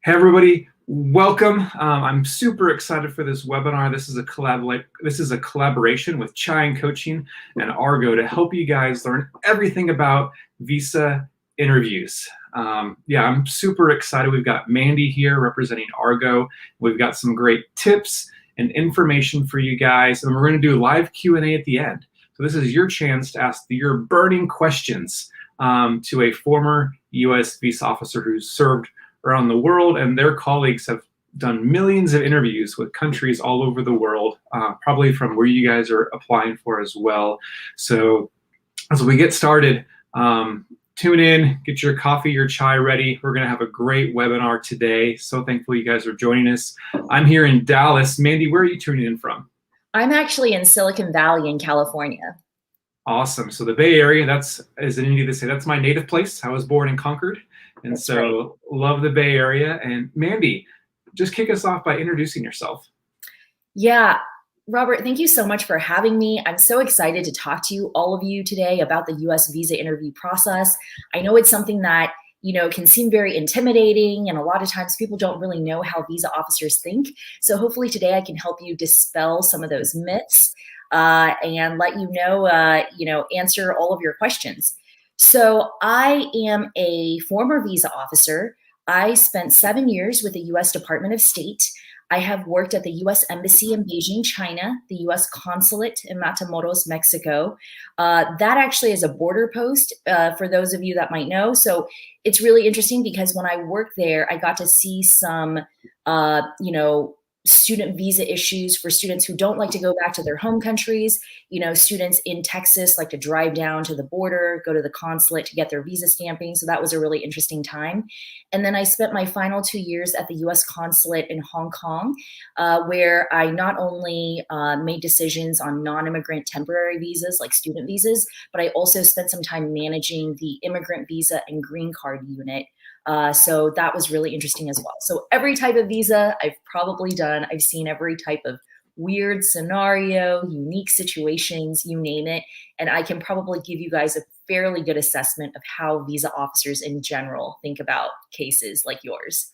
Hey everybody, welcome. I'm super excited for this webinar. This is a collaboration with Chine Coaching and Argo to help you guys learn everything about visa interviews. I'm super excited. We've got Mandy here representing Argo. We've got some great tips and information for you guys, and we're going to do live Q&A at the end. So this is your chance to ask your burning questions to a former U.S. visa officer who's served around the world, and their colleagues have done millions of interviews with countries all over the world, probably from where you guys are applying for as well. So as we get started, tune in, get your coffee, your chai ready. We're gonna have a great webinar today. So thankful you guys are joining us. I'm here in Dallas. Mandy, where are you tuning in from? I'm actually in Silicon Valley in California. Awesome. So the Bay Area, as in India, they say, that's my native place. I was born and conquered. And That's so right. love the Bay Area. And Mandy, just kick us off by introducing yourself. Yeah, Robert, thank you so much for having me. I'm so excited to talk to you, all of you today about the US visa interview process. I know it's something that, can seem very intimidating, and a lot of times people don't really know how visa officers think. So hopefully today I can help you dispel some of those myths and let you know, answer all of your questions. So I am a former visa officer. I spent 7 years with the US Department of State. I have worked at the US Embassy in Beijing, China, the US Consulate in Matamoros, Mexico. That actually is a border post for those of you that might know. So it's really interesting because when I worked there, I got to see some, student visa issues for students who don't like to go back to their home countries. Students in Texas like to drive down to the border, go to the consulate to get their visa stamping. So that was a really interesting time. And then I spent my final 2 years at the US consulate in Hong Kong, where I not only made decisions on non-immigrant temporary visas like student visas, but I also spent some time managing the immigrant visa and green card unit. So that was really interesting as well. So every type of visa I've probably done. I've seen every type of weird scenario, unique situations, you name it. And I can probably give you guys a fairly good assessment of how visa officers in general think about cases like yours.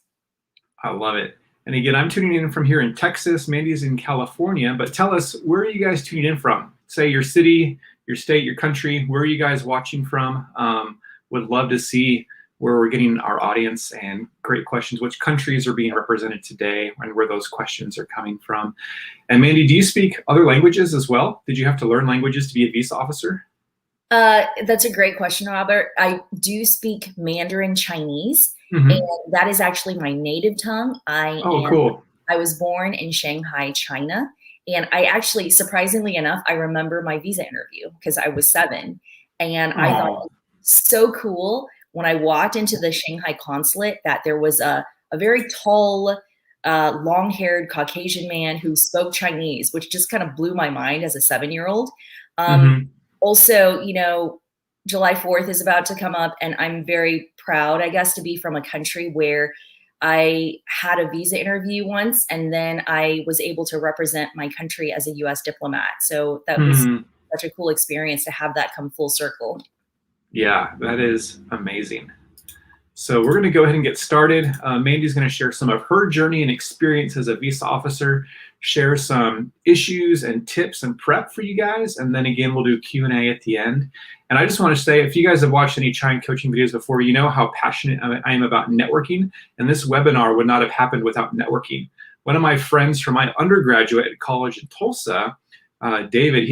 I love it. And again, I'm tuning in from here in Texas. Mandy's in California, but tell us, where are you guys tuning in from? Say your city, your state, your country. Where are you guys watching from? Would love to see where we're getting our audience, and great questions. Which countries are being represented today and where those questions are coming from. And Mandy, do you speak other languages as well? Did you have to learn languages to be a visa officer? That's a great question, Robert. I do speak Mandarin Chinese, and that is actually my native tongue. Cool. I was born in Shanghai, China, and I actually, surprisingly enough, I remember my visa interview because I was 7, and I thought it was so cool when I walked into the Shanghai consulate that there was a very tall, long-haired Caucasian man who spoke Chinese, which just kind of blew my mind as a 7-year-old. Also, July 4th is about to come up, and I'm very proud, I guess, to be from a country where I had a visa interview once, and then I was able to represent my country as a US diplomat. So that was such a cool experience to have that come full circle. Yeah, that is amazing. So we're going to go ahead and get started. Mandy's going to share some of her journey and experience as a visa officer, share some issues and tips and prep for you guys, and then again we'll do Q&A at the end. And I just want to say, if you guys have watched any Chine coaching videos before, you know how passionate I am about networking, and this webinar would not have happened without networking. One of my friends from my undergraduate college in Tulsa, David,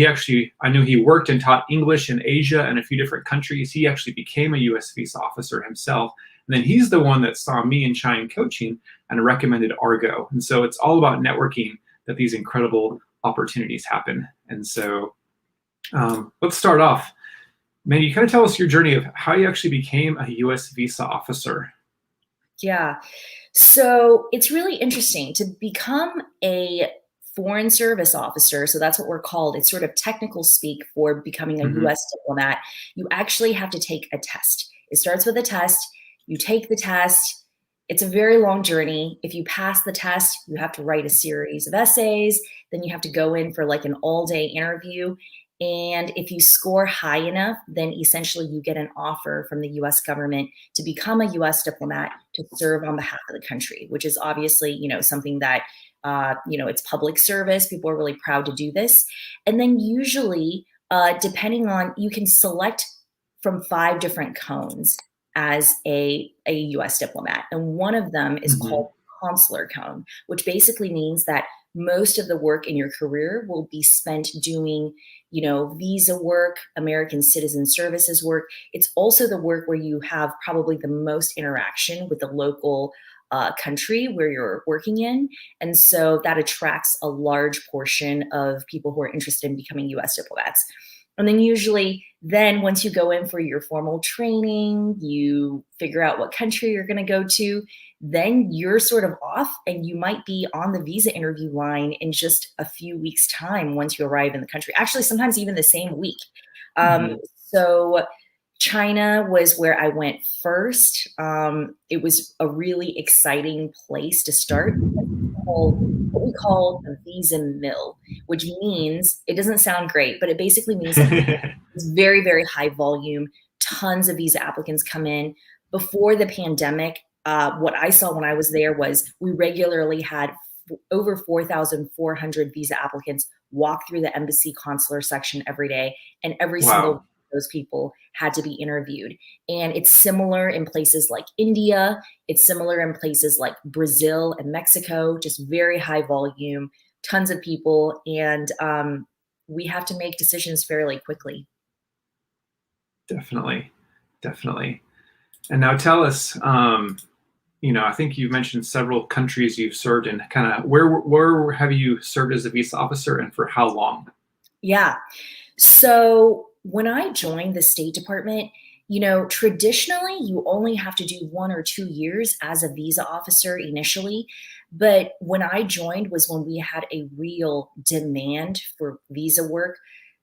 I knew he worked and taught English in Asia and a few different countries. He actually became a US visa officer himself. And then he's the one that saw me in Chine coaching and recommended Argo. And so it's all about networking that these incredible opportunities happen. And so let's start off. Mandy, you kind of tell us your journey of how you actually became a US visa officer. Yeah, so it's really interesting to become a foreign service officer. So that's what we're called. It's sort of technical speak for becoming a US diplomat. You actually have to take a test. It starts with a test. You take the test. It's a very long journey. If you pass the test, you have to write a series of essays. Then you have to go in for like an all-day interview. And if you score high enough, then essentially you get an offer from the US government to become a US diplomat to serve on behalf of the country, which is obviously, something that, it's public service. People are really proud to do this. And then usually, depending on, you can select from 5 different cones as a US diplomat. And one of them is called consular cone, which basically means that most of the work in your career will be spent doing, visa work, American citizen services work. It's also the work where you have probably the most interaction with the local country where you're working in. And so that attracts a large portion of people who are interested in becoming US diplomats. And then usually, once you go in for your formal training, you figure out what country you're going to go to, then you're sort of off and you might be on the visa interview line in just a few weeks' time once you arrive in the country. Actually, sometimes even the same week. So China was where I went first. It was a really exciting place to start. What we call the visa mill, which means, it doesn't sound great, but it basically means it's very, very high volume. Tons of visa applicants come in. Before the pandemic, what I saw when I was there was we regularly had over 4,400 visa applicants walk through the embassy consular section every day, and every single one of those people had to be interviewed. And it's similar in places like India. It's similar in places like Brazil and Mexico, just very high volume, tons of people. And we have to make decisions fairly quickly. Definitely. And now tell us, I think you mentioned several countries you've served in. Kind of where have you served as a visa officer, and for how long? Yeah. So when I joined the State Department, traditionally you only have to do 1 or 2 years as a visa officer initially. But when I joined was when we had a real demand for visa work.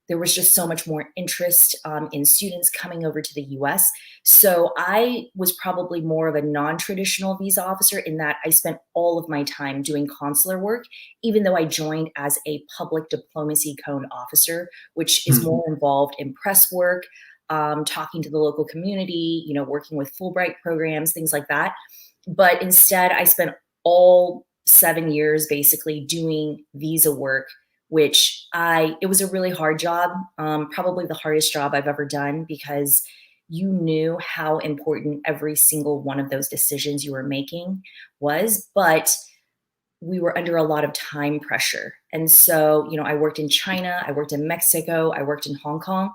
There was just so much more interest in students coming over to the US. So I was probably more of a non-traditional visa officer in that I spent all of my time doing consular work, even though I joined as a public diplomacy cone officer, which is more involved in press work, talking to the local community, working with Fulbright programs, things like that. But instead, I spent all 7 years basically doing visa work, which it was a really hard job, probably the hardest job I've ever done, because you knew how important every single one of those decisions you were making was, but we were under a lot of time pressure. And so, I worked in China, I worked in Mexico, I worked in Hong Kong.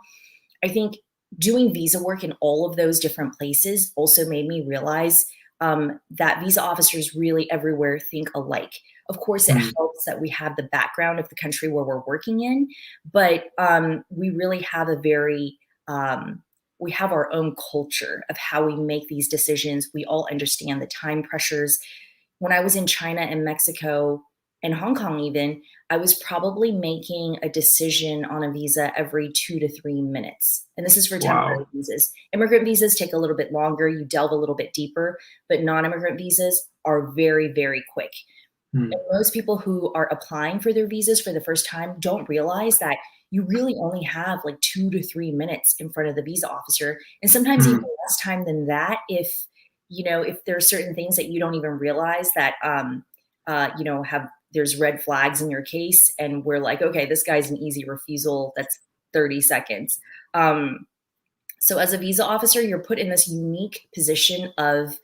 I think doing visa work in all of those different places also made me realize that visa officers really everywhere think alike. Of course, it helps that we have the background of the country where we're working in, but we really have we have our own culture of how we make these decisions. We all understand the time pressures. When I was in China and Mexico and Hong Kong even, I was probably making a decision on a visa every 2 to 3 minutes. And this is for temporary visas. Immigrant visas take a little bit longer. You delve a little bit deeper, but non-immigrant visas are very, very quick. And most people who are applying for their visas for the first time don't realize that you really only have like 2 to 3 minutes in front of the visa officer. And sometimes even less time than that if there are certain things that you don't even realize that, there's red flags in your case. And we're like, okay, this guy's an easy refusal. That's 30 seconds. So as a visa officer, you're put in this unique position of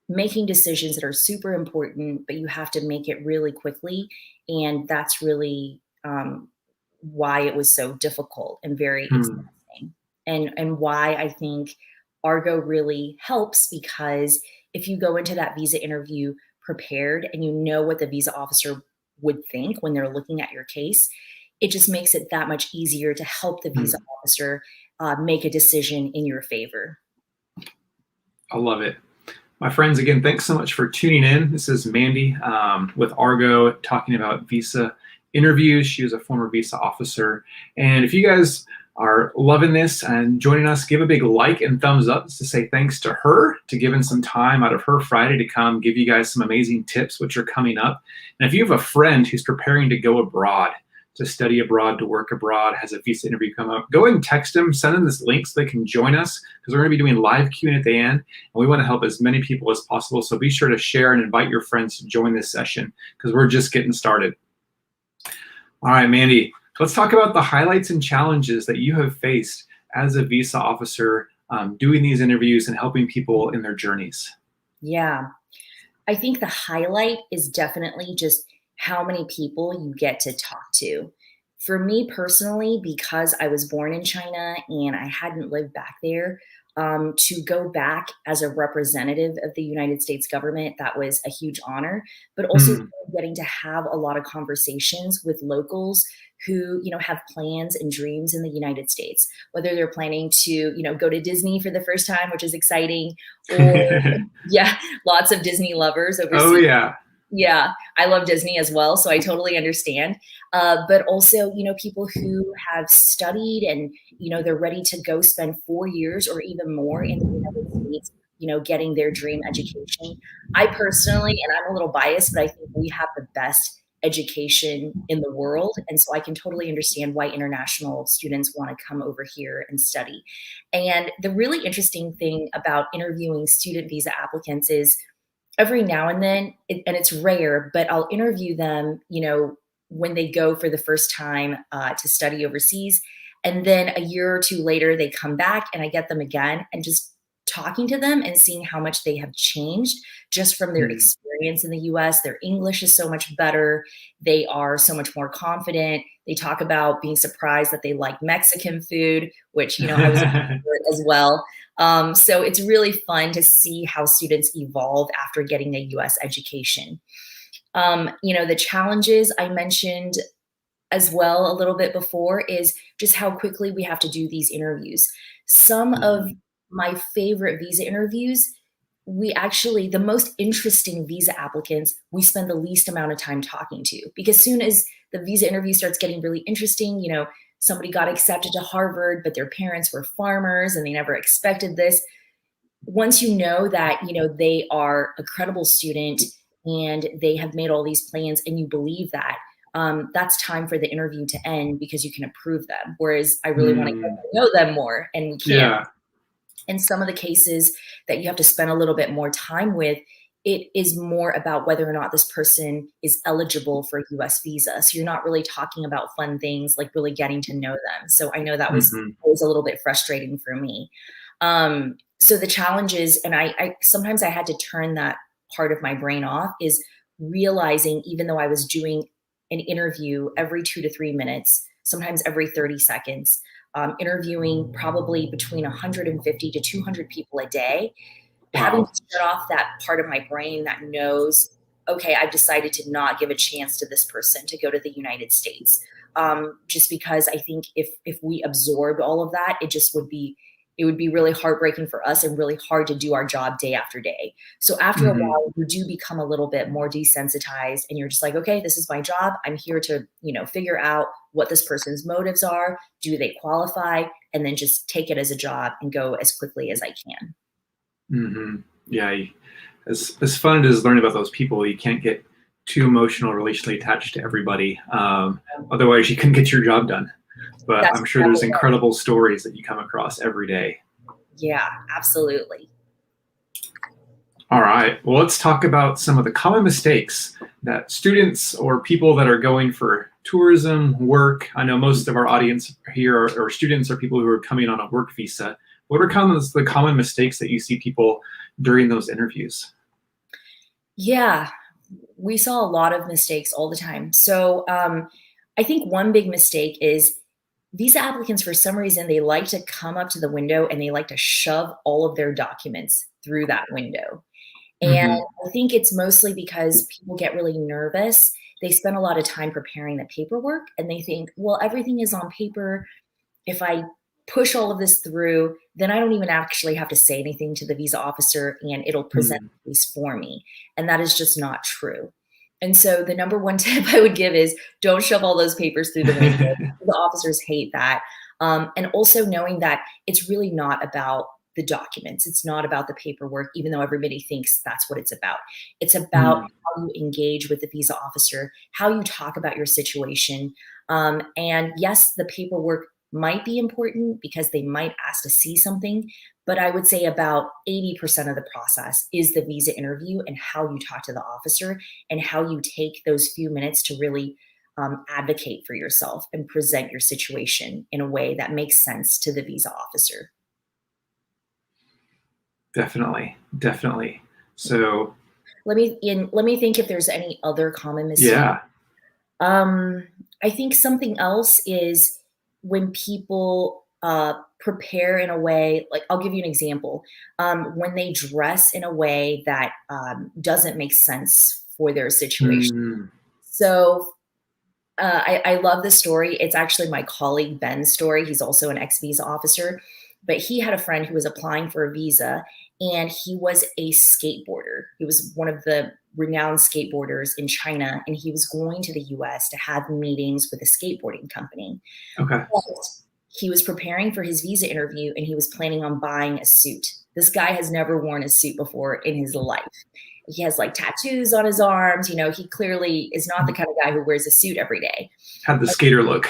making decisions that are super important, but you have to make it really quickly. And that's really why it was so difficult and very exhausting. And why I think Argo really helps, because if you go into that visa interview prepared and you know what the visa officer would think when they're looking at your case, it just makes it that much easier to help the visa officer make a decision in your favor. I love it. My friends, again, thanks so much for tuning in. This is Mandy with Argo talking about visa interviews. She was a former visa officer. And if you guys are loving this and joining us, give a big like and thumbs up to say thanks to her to giving some time out of her Friday to come give you guys some amazing tips, which are coming up. And if you have a friend who's preparing to go abroad, to study abroad, to work abroad, has a visa interview come up, go ahead and text them, send them this link so they can join us, because we're going to be doing live Q&A at the end, and we want to help as many people as possible. So be sure to share and invite your friends to join this session, because we're just getting started. All right, Mandy, let's talk about the highlights and challenges that you have faced as a visa officer doing these interviews and helping people in their journeys. Yeah, I think the highlight is definitely just how many people you get to talk to. For me personally, because I was born in China and I hadn't lived back there, to go back as a representative of the United States government, that was a huge honor, but also getting to have a lot of conversations with locals who, have plans and dreams in the United States, whether they're planning to, go to Disney for the first time, which is exciting, or yeah, lots of Disney lovers overseas. Oh yeah. Yeah, I love Disney as well, so I totally understand. But also, people who have studied and, they're ready to go spend 4 years or even more in the United States, getting their dream education. I personally, and I'm a little biased, but I think we have the best education in the world. And so I can totally understand why international students want to come over here and study. And the really interesting thing about interviewing student visa applicants is every now and then, and it's rare, but I'll interview them, when they go for the first time to study overseas. And then a year or two later, they come back and I get them again, and just talking to them and seeing how much they have changed just from their experience in the US. Their English is so much better. They are so much more confident. They talk about being surprised that they like Mexican food, which, I was as well. So it's really fun to see how students evolve after getting a US education. The challenges I mentioned as well a little bit before is just how quickly we have to do these interviews. Some of my favorite visa interviews, the most interesting visa applicants, we spend the least amount of time talking to, because soon as the visa interview starts getting really interesting, somebody got accepted to Harvard, but their parents were farmers and they never expected this. Once you know that, they are a credible student and they have made all these plans and you believe that, that's time for the interview to end, because you can approve them. Whereas I really want to get to know them more, and we can't. Yeah. In some of the cases that you have to spend a little bit more time with, it is more about whether or not this person is eligible for a US visa. So you're not really talking about fun things, like really getting to know them. So I know that was always a little bit frustrating for me. So the challenges, and I sometimes I had to turn that part of my brain off, is realizing, even though I was doing an interview every 2 to 3 minutes, sometimes every 30 seconds, interviewing probably between 150 to 200 people a day, having to shut off that part of my brain that knows, okay, I've decided to not give a chance to this person to go to the United States. Just because I think if we absorbed all of that, it would be really heartbreaking for us and really hard to do our job day after day. So after a while, you do become a little bit more desensitized, and you're just like, okay, this is my job. I'm here to, figure out what this person's motives are. Do they qualify? And then just take it as a job and go as quickly as I can. Yeah. As fun it is learning about those people, you can't get too emotional, relationally attached to everybody. Otherwise you couldn't get your job done. But I'm sure there's incredible stories that you come across every day. Yeah, absolutely. All right. Well, let's talk about some of the common mistakes that students or people that are going for tourism, work. I know most of our audience here are students or people who are coming on a work visa. What are the common mistakes that you see people during those interviews? Yeah, we saw a lot of mistakes all the time. So I think one big mistake is visa applicants, for some reason, they like to come up to the window and they like to shove all of their documents through that window. And I think it's mostly because people get really nervous. They spend a lot of time preparing the paperwork and they think, well, everything is on paper. If I push all of this through, then I don't even actually have to say anything to the visa officer and it'll present the case for me. And that is just not true. And so the number one tip I would give is don't shove all those papers through the window. The officers hate that. And also knowing that it's really not about the documents. It's not about the paperwork, even though everybody thinks that's what it's about. It's about how you engage with the visa officer, how you talk about your situation. And yes, the paperwork might be important because they might ask to see something, but I would say about 80% of the process is the visa interview and how you talk to the officer and how you take those few minutes to really advocate for yourself and present your situation in a way that makes sense to the visa officer. Definitely, definitely. So Let me think if there's any other common mistakes. yeah. I think something else is when people prepare in a way, like I'll give you an example. When they dress in a way that doesn't make sense for their situation. Mm, So I love this story. It's actually my colleague Ben's story. He's also an ex-visa officer, but he had a friend who was applying for a visa, and he was a skateboarder. He was one of the renowned skateboarders in China, and he was going to the US to have meetings with a skateboarding company. okay. But he was preparing for his visa interview, and he was planning on buying a suit. This guy has never worn a suit before in his life. He has like tattoos on his arms. You know, he clearly is not the kind of guy who wears a suit every day. Had the skater look.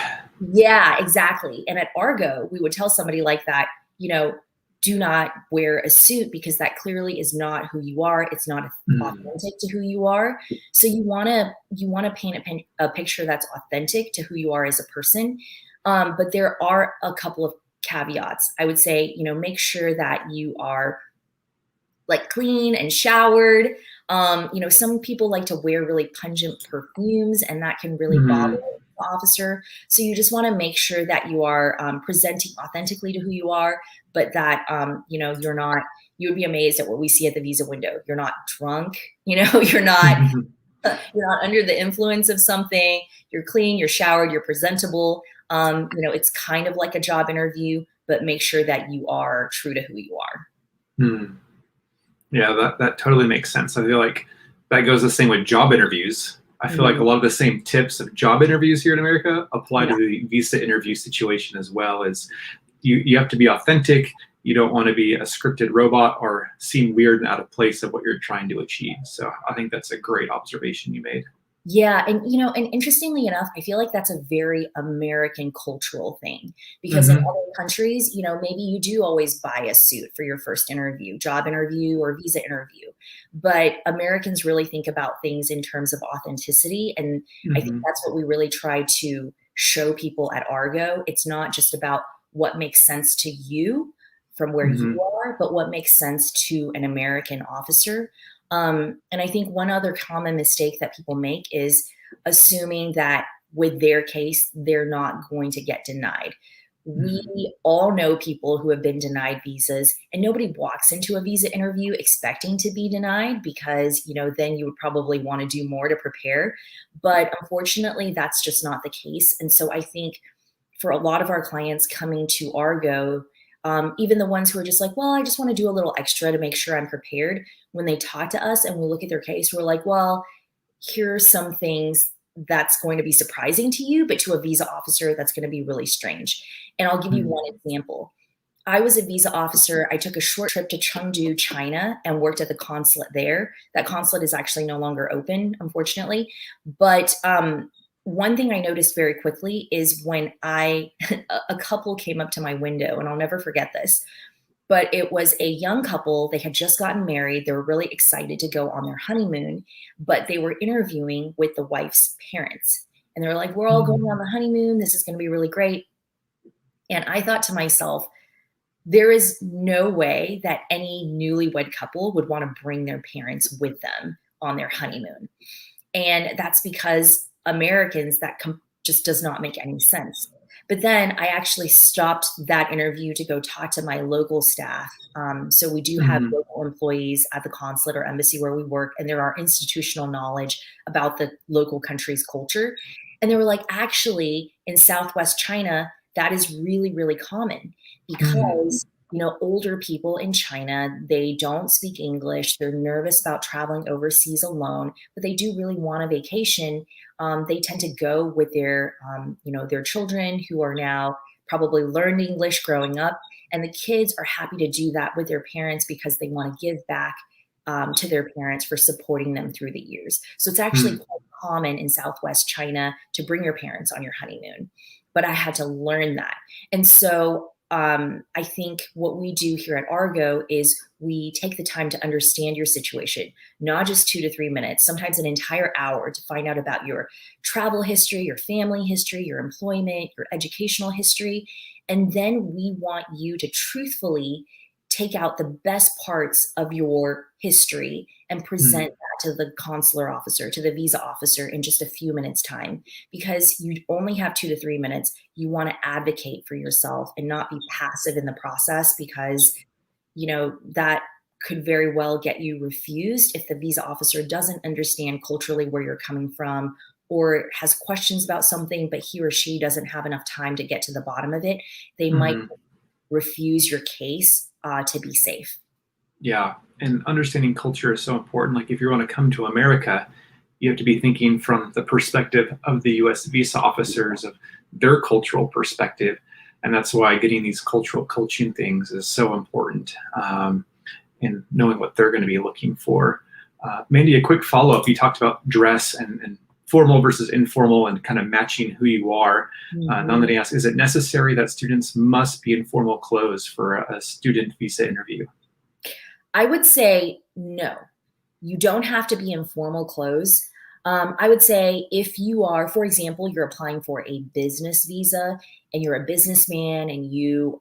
Yeah, exactly. And at Argo, we would tell somebody like that, you know, do not wear a suit because that clearly is not who you are. It's not authentic to who you are. So you want to paint a picture that's authentic to who you are as a person. But there are a couple of caveats. I would say, you know, make sure that you are like clean and showered. You know, some people like to wear really pungent perfumes, and that can really bother the officer. So you just want to make sure that you are presenting authentically to who you are, but that, you know, you would be amazed at what we see at the visa window. You're not drunk, you know, you're not under the influence of something. You're clean, you're showered, you're presentable. You know, it's kind of like a job interview, but make sure that you are true to who you are. Yeah, that totally makes sense. I feel like that goes the same with job interviews. I feel like a lot of the same tips of job interviews here in America apply to the visa interview situation as well. As you have to be authentic. You don't want to be a scripted robot or seem weird and out of place of what you're trying to achieve. So I think that's a great observation you made. Yeah. And, you know, and interestingly enough, I feel like that's a very American cultural thing because in other countries, you know, maybe you do always buy a suit for your first interview, job interview or visa interview. But Americans really think about things in terms of authenticity. And I think that's what we really try to show people at Argo. It's not just about what makes sense to you from where you are, but what makes sense to an American officer. And I think one other common mistake that people make is assuming that with their case, they're not going to get denied. We all know people who have been denied visas, and nobody walks into a visa interview expecting to be denied because, you know, then you would probably want to do more to prepare. But unfortunately, that's just not the case. And so I think for a lot of our clients coming to Argo, even the ones who are just like, well, I just want to do a little extra to make sure I'm prepared. When they talk to us and we look at their case, we're like, well, here's some things that's going to be surprising to you, but to a visa officer, that's going to be really strange. And I'll give you one example. I was a visa officer. I took a short trip to Chengdu, China, and worked at the consulate there. That consulate is actually no longer open, unfortunately. But one thing I noticed very quickly is when a couple came up to my window, and I'll never forget this, but it was a young couple. They had just gotten married. They were really excited to go on their honeymoon, but they were interviewing with the wife's parents. And they were like, we're all going on the honeymoon. This is going to be really great. And I thought to myself, there is no way that any newlywed couple would want to bring their parents with them on their honeymoon. And that's because Americans, that just does not make any sense. But then I actually stopped that interview to go talk to my local staff. So we do have local employees at the consulate or embassy where we work, and there are institutional knowledge about the local country's culture. And they were like, actually, in Southwest China, that is really, really common because, you know, older people in China, they don't speak English. They're nervous about traveling overseas alone, but they do really want a vacation. They tend to go with their, you know, their children who are now probably learned English growing up, And the kids are happy to do that with their parents because they want to give back to their parents for supporting them through the years. So it's actually quite common in Southwest China to bring your parents on your honeymoon. But I had to learn that. And so I think what we do here at Argo is we take the time to understand your situation, not just 2 to 3 minutes, sometimes an entire hour to find out about your travel history, your family history, your employment, your educational history. And then we want you to truthfully take out the best parts of your history and present that to the consular officer, to the visa officer in just a few minutes time, because you only have 2 to 3 minutes. You want to advocate for yourself and not be passive in the process, because, you know, that could very well get you refused if the visa officer doesn't understand culturally where you're coming from, or has questions about something, but he or she doesn't have enough time to get to the bottom of it. They might refuse your case to be safe. Yeah, and understanding culture is so important. Like if you want to come to America, you have to be thinking from the perspective of the U.S. visa officers, of their cultural perspective. And that's why getting these cultural coaching things is so important, and knowing what they're going to be looking for. Mandy, a quick follow-up. You talked about dress and formal versus informal and kind of matching who you are. Nandini asks, is it necessary that students must be in formal clothes for a student visa interview? I would say no. You don't have to be in formal clothes. I would say if you are, for example, you're applying for a business visa and you're a businessman and you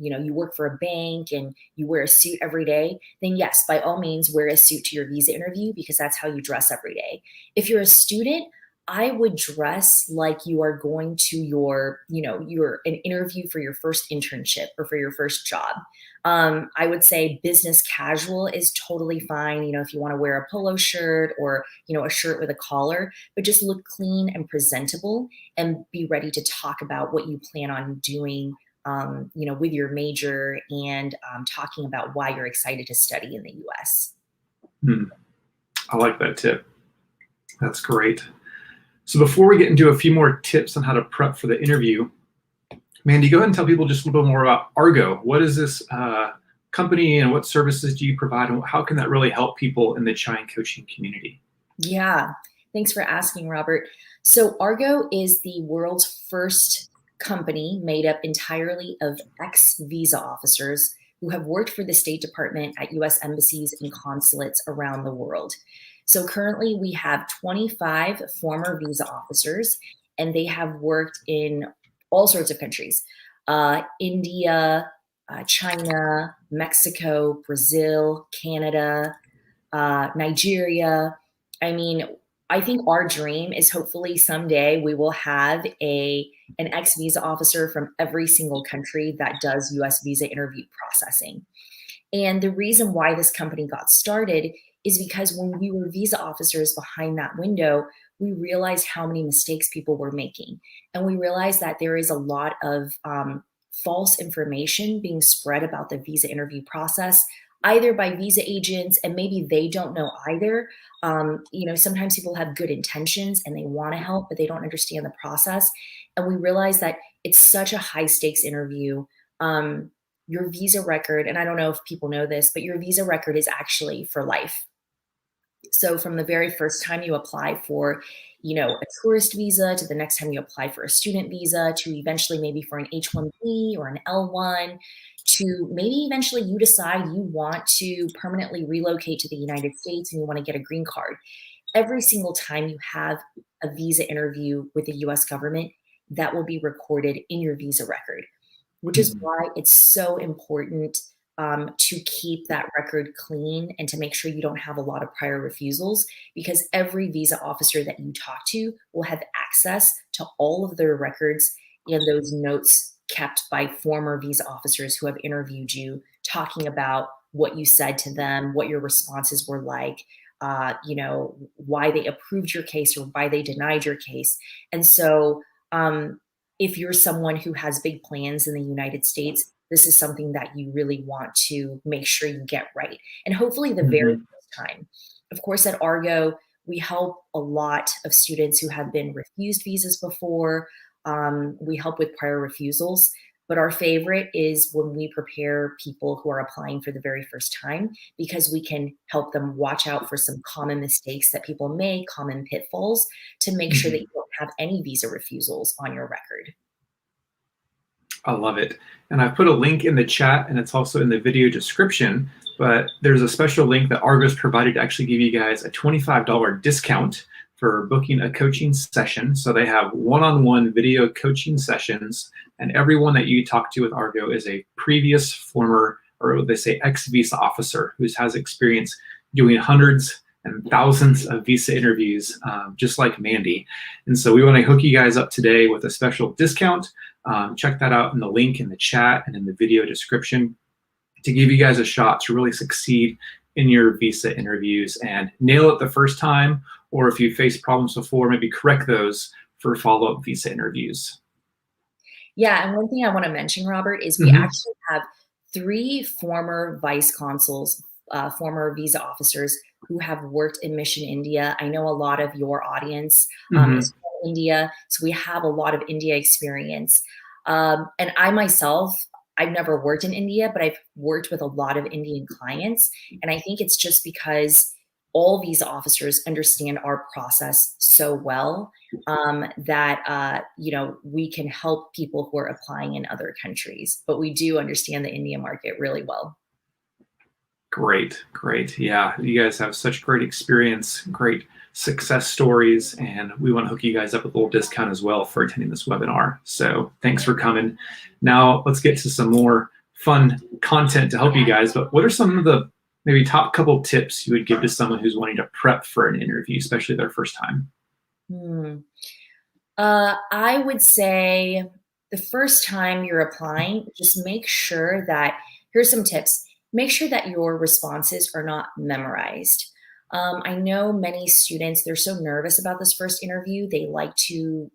work for a bank and you wear a suit every day, then yes, by all means, wear a suit to your visa interview, because that's how you dress every day. If you're a student, I would dress like you are going to your an interview for your first internship or for your first job. I would say business casual is totally fine. You know, if you want to wear a polo shirt or, a shirt with a collar, but just look clean and presentable and be ready to talk about what you plan on doing, with your major, and talking about why you're excited to study in the US. I like that tip. That's great. So before we get into a few more tips on how to prep for the interview, Mandy, go ahead and tell people just a little bit more about Argo. What is this company and what services do you provide, and how can that really help people in the Chine coaching community? Yeah, thanks for asking, Robert. So Argo is the world's first company made up entirely of ex-visa officers who have worked for the State Department at US embassies and consulates around the world. So currently we have 25 former visa officers, and they have worked in all sorts of countries: India, China, Mexico, Brazil, Canada, Nigeria. I mean, I think our dream is hopefully someday we will have an ex-visa officer from every single country that does US visa interview processing. And the reason why this company got started is because when we were visa officers behind that window, we realized how many mistakes people were making. And we realized that there is a lot of false information being spread about the visa interview process, either by visa agents, and maybe they don't know either. Sometimes people have good intentions and they want to help, but they don't understand the process. And we realized that it's such a high stakes interview. Your visa record, and I don't know if people know this, but your visa record is actually for life. So from the very first time you apply for, a tourist visa, to the next time you apply for a student visa, to eventually maybe for an H-1B or an L-1, to maybe eventually you decide you want to permanently relocate to the United States and you want to get a green card. Every single time you have a visa interview with the US government, that will be recorded in your visa record, which is why it's so important to keep that record clean and to make sure you don't have a lot of prior refusals, because every visa officer that you talk to will have access to all of their records and those notes kept by former visa officers who have interviewed you, talking about what you said to them, what your responses were like, why they approved your case or why they denied your case. And so if you're someone who has big plans in the United States, this is something that you really want to make sure you get right. And hopefully the very first time. Of course, at Argo, we help a lot of students who have been refused visas before. We help with prior refusals. But our favorite is when we prepare people who are applying for the very first time, because we can help them watch out for some common mistakes that people make, common pitfalls, to make sure that you don't have any visa refusals on your record. I love it. And I've put a link in the chat, and it's also in the video description, but there's a special link that Argo's provided to actually give you guys a $25 discount for booking a coaching session. So they have one-on-one video coaching sessions, and everyone that you talk to with Argo is a previous former, or they say ex-visa officer who has experience doing hundreds and thousands of visa interviews, just like Mandy. And so we want to hook you guys up today with a special discount. Check that out in the link in the chat and in the video description to give you guys a shot to really succeed in your visa interviews and nail it the first time, or if you faced problems before, maybe correct those for follow-up visa interviews. Yeah, and one thing I want to mention, Robert, is we actually have 3 former vice consuls, former visa officers who have worked in Mission India. I know a lot of your audience is from India, so we have a lot of India experience. And I myself, I've never worked in India, but I've worked with a lot of Indian clients. And I think it's just because all visa officers understand our process so well that we can help people who are applying in other countries. But we do understand the India market really well. Great, great. Yeah, you guys have such great experience, great success stories, and we want to hook you guys up with a little discount as well for attending this webinar. So thanks for coming. Now let's get to some more fun content to help you guys. But what are some of the maybe top couple tips you would give to someone who's wanting to prep for an interview, especially their first time? I would say the first time you're applying, just make sure that, here's some tips. Make sure that your responses are not memorized. I know many students, they're so nervous about this first interview. They like to,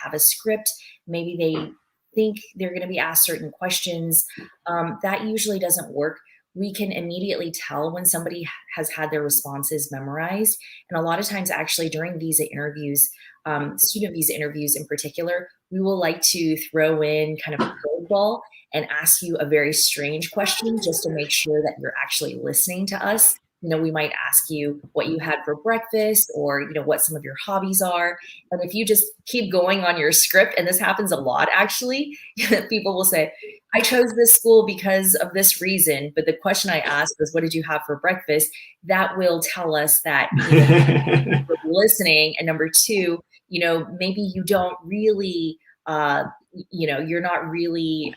have a script. Maybe they think they're going to be asked certain questions. That usually doesn't work. We can immediately tell when somebody has had their responses memorized. And a lot of times actually during visa interviews, student visa interviews in particular, we will like to throw in kind of a curveball and ask you a very strange question just to make sure that you're actually listening to us. We might ask you what you had for breakfast, or, what some of your hobbies are. And if you just keep going on your script, and this happens a lot, actually, people will say, I chose this school because of this reason, but the question I asked was, what did you have for breakfast? That will tell us that you're listening. And number 2, maybe you don't really, you're not really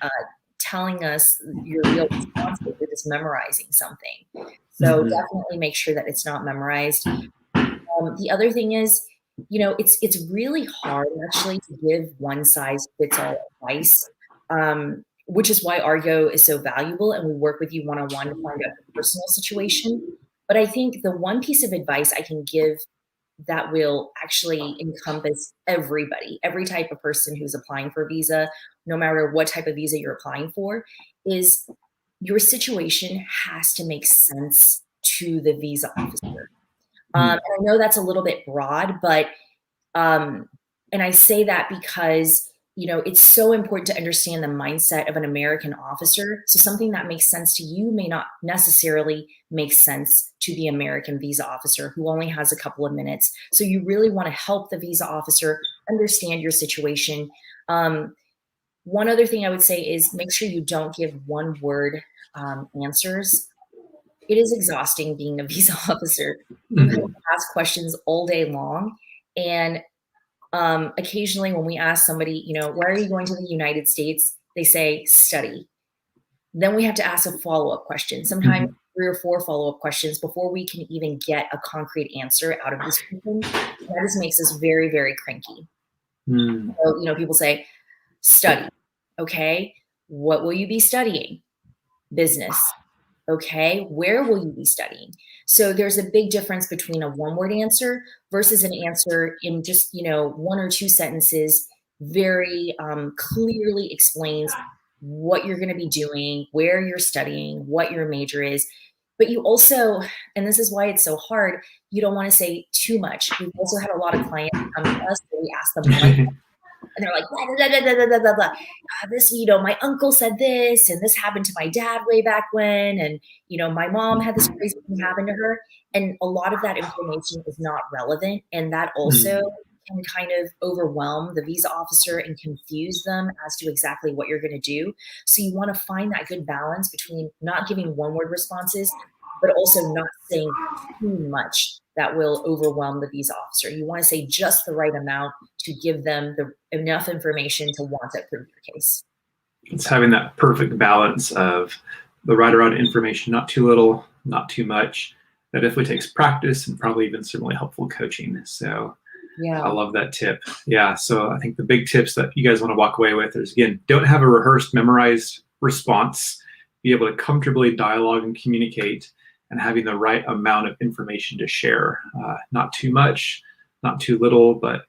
telling us your real response, but you're just memorizing something. So definitely make sure that it's not memorized. The other thing is, it's really hard actually to give one size fits all advice, which is why Argo is so valuable, and we work with you one-on-one to find out the personal situation. But I think the one piece of advice I can give that will actually encompass everybody, every type of person who's applying for a visa, no matter what type of visa you're applying for, is your situation has to make sense to the visa officer. And I know that's a little bit broad, but, and I say that because, it's so important to understand the mindset of an American officer. So something that makes sense to you may not necessarily make sense to the American visa officer who only has a couple of minutes. So you really want to help the visa officer understand your situation. One other thing I would say is make sure you don't give one-word answers. It is exhausting being a visa officer. You have to ask questions all day long. And occasionally when we ask somebody, why are you going to the United States? They say, study. Then we have to ask a follow-up question, sometimes 3 or 4 follow-up questions before we can even get a concrete answer out of this person. That just makes us very, very cranky. So, people say, study. Okay, what will you be studying? Business. Okay, where will you be studying? So there's a big difference between a one-word answer versus an answer in just, 1 or 2 sentences, very clearly explains what you're going to be doing, where you're studying, what your major is. But you also, and this is why it's so hard, you don't want to say too much. We've also had a lot of clients come to us where we ask them one And they're like, blah, blah, blah, blah, blah, blah, blah, blah. This, my uncle said this, and this happened to my dad way back when, and my mom had this crazy thing happen to her, and a lot of that information is not relevant, and that also can kind of overwhelm the visa officer and confuse them as to exactly what you're going to do. So you want to find that good balance between not giving one-word responses, but also not saying too much that will overwhelm the visa officer. You want to say just the right amount to give them enough information to want to prove your case. It's having that perfect balance of the right amount of information, not too little, not too much. That definitely takes practice and probably even some really helpful coaching. So yeah, I love that tip. Yeah, so I think the big tips that you guys want to walk away with is, again, don't have a rehearsed, memorized response. Be able to comfortably dialogue and communicate, and having the right amount of information to share. Not too much, not too little, but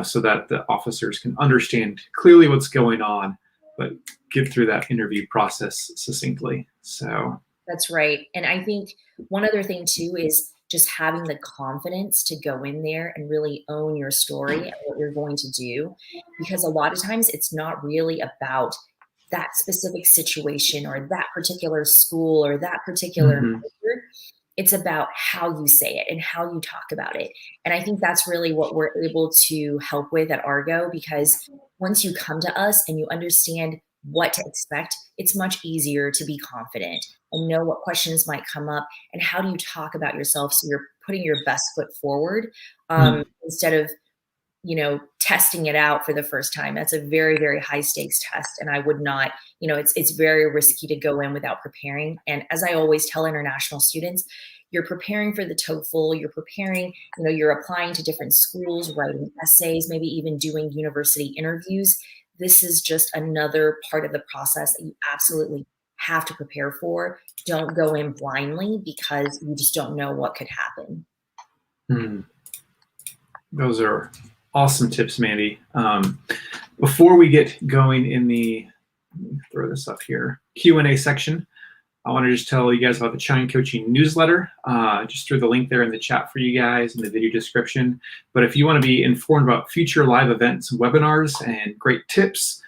so that the officers can understand clearly what's going on, but get through that interview process succinctly. So that's right. And I think one other thing too is just having the confidence to go in there and really own your story and what you're going to do. Because a lot of times it's not really about that specific situation or that particular school or that particular major. It's about how you say it and how you talk about it. And I think that's really what we're able to help with at Argo, because once you come to us and you understand what to expect, it's much easier to be confident and know what questions might come up and how do you talk about yourself so you're putting your best foot forward instead of testing it out for the first time. That's a very, very high stakes test. And I would not, it's very risky to go in without preparing. And as I always tell international students, you're preparing for the TOEFL, you're preparing, you're applying to different schools, writing essays, maybe even doing university interviews. This is just another part of the process that you absolutely have to prepare for. Don't go in blindly because you just don't know what could happen. Those are awesome tips, Mandy. Before we get going in the, let me throw this up here, Q&A section, I want to just tell you guys about the Chine Coaching newsletter. Just threw the link there in the chat for you guys in the video description. But if you want to be informed about future live events, webinars, and great tips,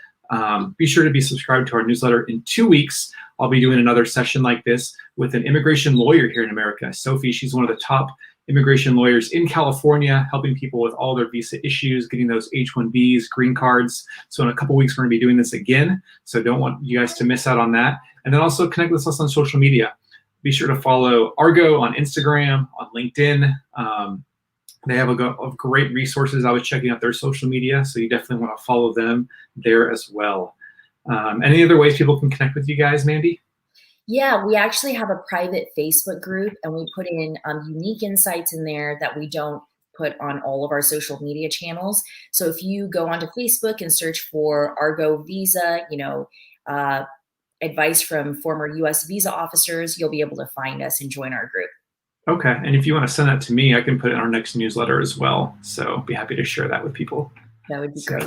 be sure to be subscribed to our newsletter. In 2 weeks, I'll be doing another session like this with an immigration lawyer here in America. Sophie, she's one of the top immigration lawyers in California, helping people with all their visa issues, getting those H-1Bs, green cards. So in a couple weeks, we're gonna be doing this again. So don't want you guys to miss out on that. And then also connect with us on social media. Be sure to follow Argo on Instagram, on LinkedIn. They have a great resources. I was checking out their social media, so you definitely wanna follow them there as well. Any other ways people can connect with you guys, Mandy? Yeah, we actually have a private Facebook group, and we put in unique insights in there that we don't put on all of our social media channels. So if you go onto Facebook and search for Argo Visa, advice from former US visa officers, you'll be able to find us and join our group. Okay, and if you want to send that to me, I can put it in our next newsletter as well. So be happy to share that with people. That would be great.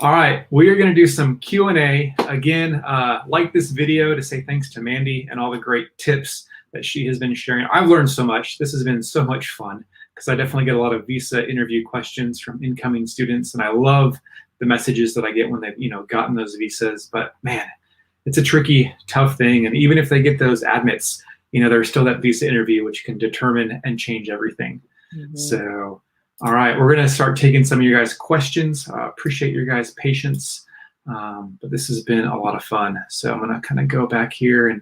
All right, we are going to do some Q&A. Again, like this video to say thanks to Mandy and all the great tips that she has been sharing. I've learned so much. This has been so much fun because I definitely get a lot of visa interview questions from incoming students, and I love the messages that I get when they've gotten those visas. But man, it's a tricky, tough thing. And even if they get those admits, there's still that visa interview, which can determine and change everything. So, all right, we're going to start taking some of your guys' questions. Appreciate your guys' patience, but this has been a lot of fun. So I'm going to kind of go back here, and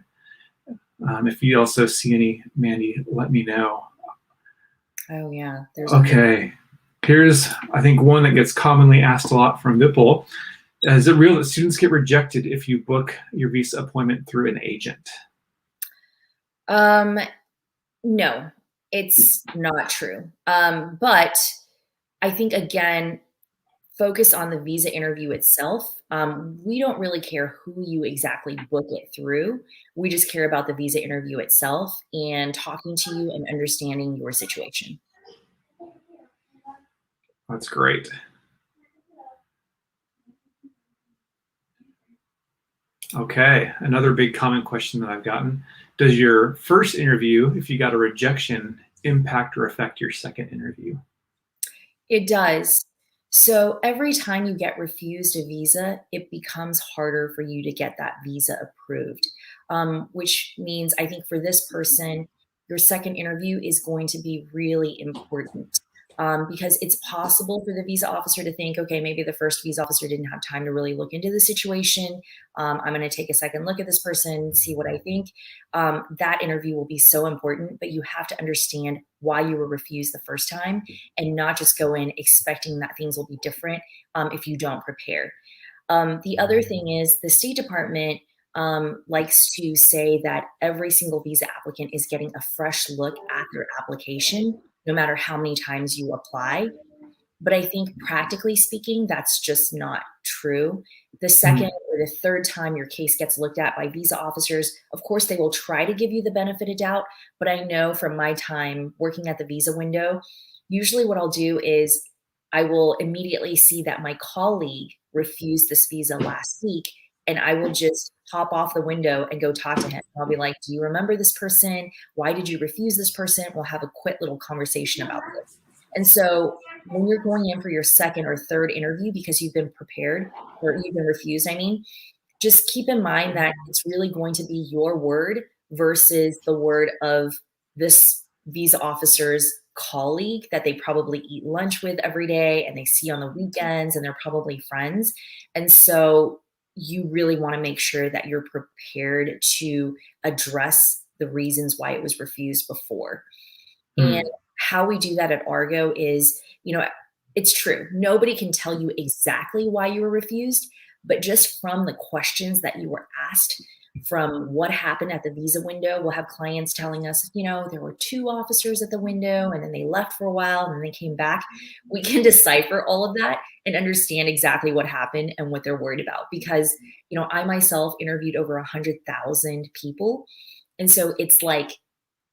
if you also see any, Mandy, let me know. Oh yeah. Okay. Here's, I think, one that gets commonly asked a lot from Vipul. Is it real that students get rejected if you book your visa appointment through an agent? No, it's not true. But I think, again, focus on the visa interview itself. We don't really care who you exactly book it through. We just care about the visa interview itself and talking to you and understanding your situation. That's great. Okay, another big common question that I've gotten. Does your first interview, if you got a rejection, impact or affect your second interview? It does. So every time you get refused a visa, it becomes harder for you to get that visa approved, which means I think for this person, your second interview is going to be really important. Because it's possible for the visa officer to think, okay, maybe the first visa officer didn't have time to really look into the situation. I'm going to take a second look at this person, see what I think. That interview will be so important, but you have to understand why you were refused the first time and not just go in expecting that things will be different if you don't prepare. The other thing is the State Department likes to say that every single visa applicant is getting a fresh look at their application, no matter how many times you apply. But I think practically speaking, that's just not true. The second or the third time your case gets looked at by visa officers, of course, they will try to give you the benefit of doubt. But I know from my time working at the visa window, usually what I'll do is I will immediately see that my colleague refused this visa last week, and I will just hop off the window and go talk to him. I'll be like, do you remember this person? Why did you refuse this person? We'll have a quick little conversation about this. And so when you're going in for your second or third interview because you've been prepared or you've been refused, I mean, just keep in mind that it's really going to be your word versus the word of this visa officer's colleague that they probably eat lunch with every day and they see on the weekends and they're probably friends. And so you really want to make sure that you're prepared to address the reasons why it was refused before. And how we do that at Argo is, it's true. Nobody can tell you exactly why you were refused, but just from the questions that you were asked, from what happened at the visa window, we'll have clients telling us, there were 2 officers at the window and then they left for a while and then they came back. We can decipher all of that and understand exactly what happened and what they're worried about. Because, I myself interviewed over 100,000 people. And so it's like,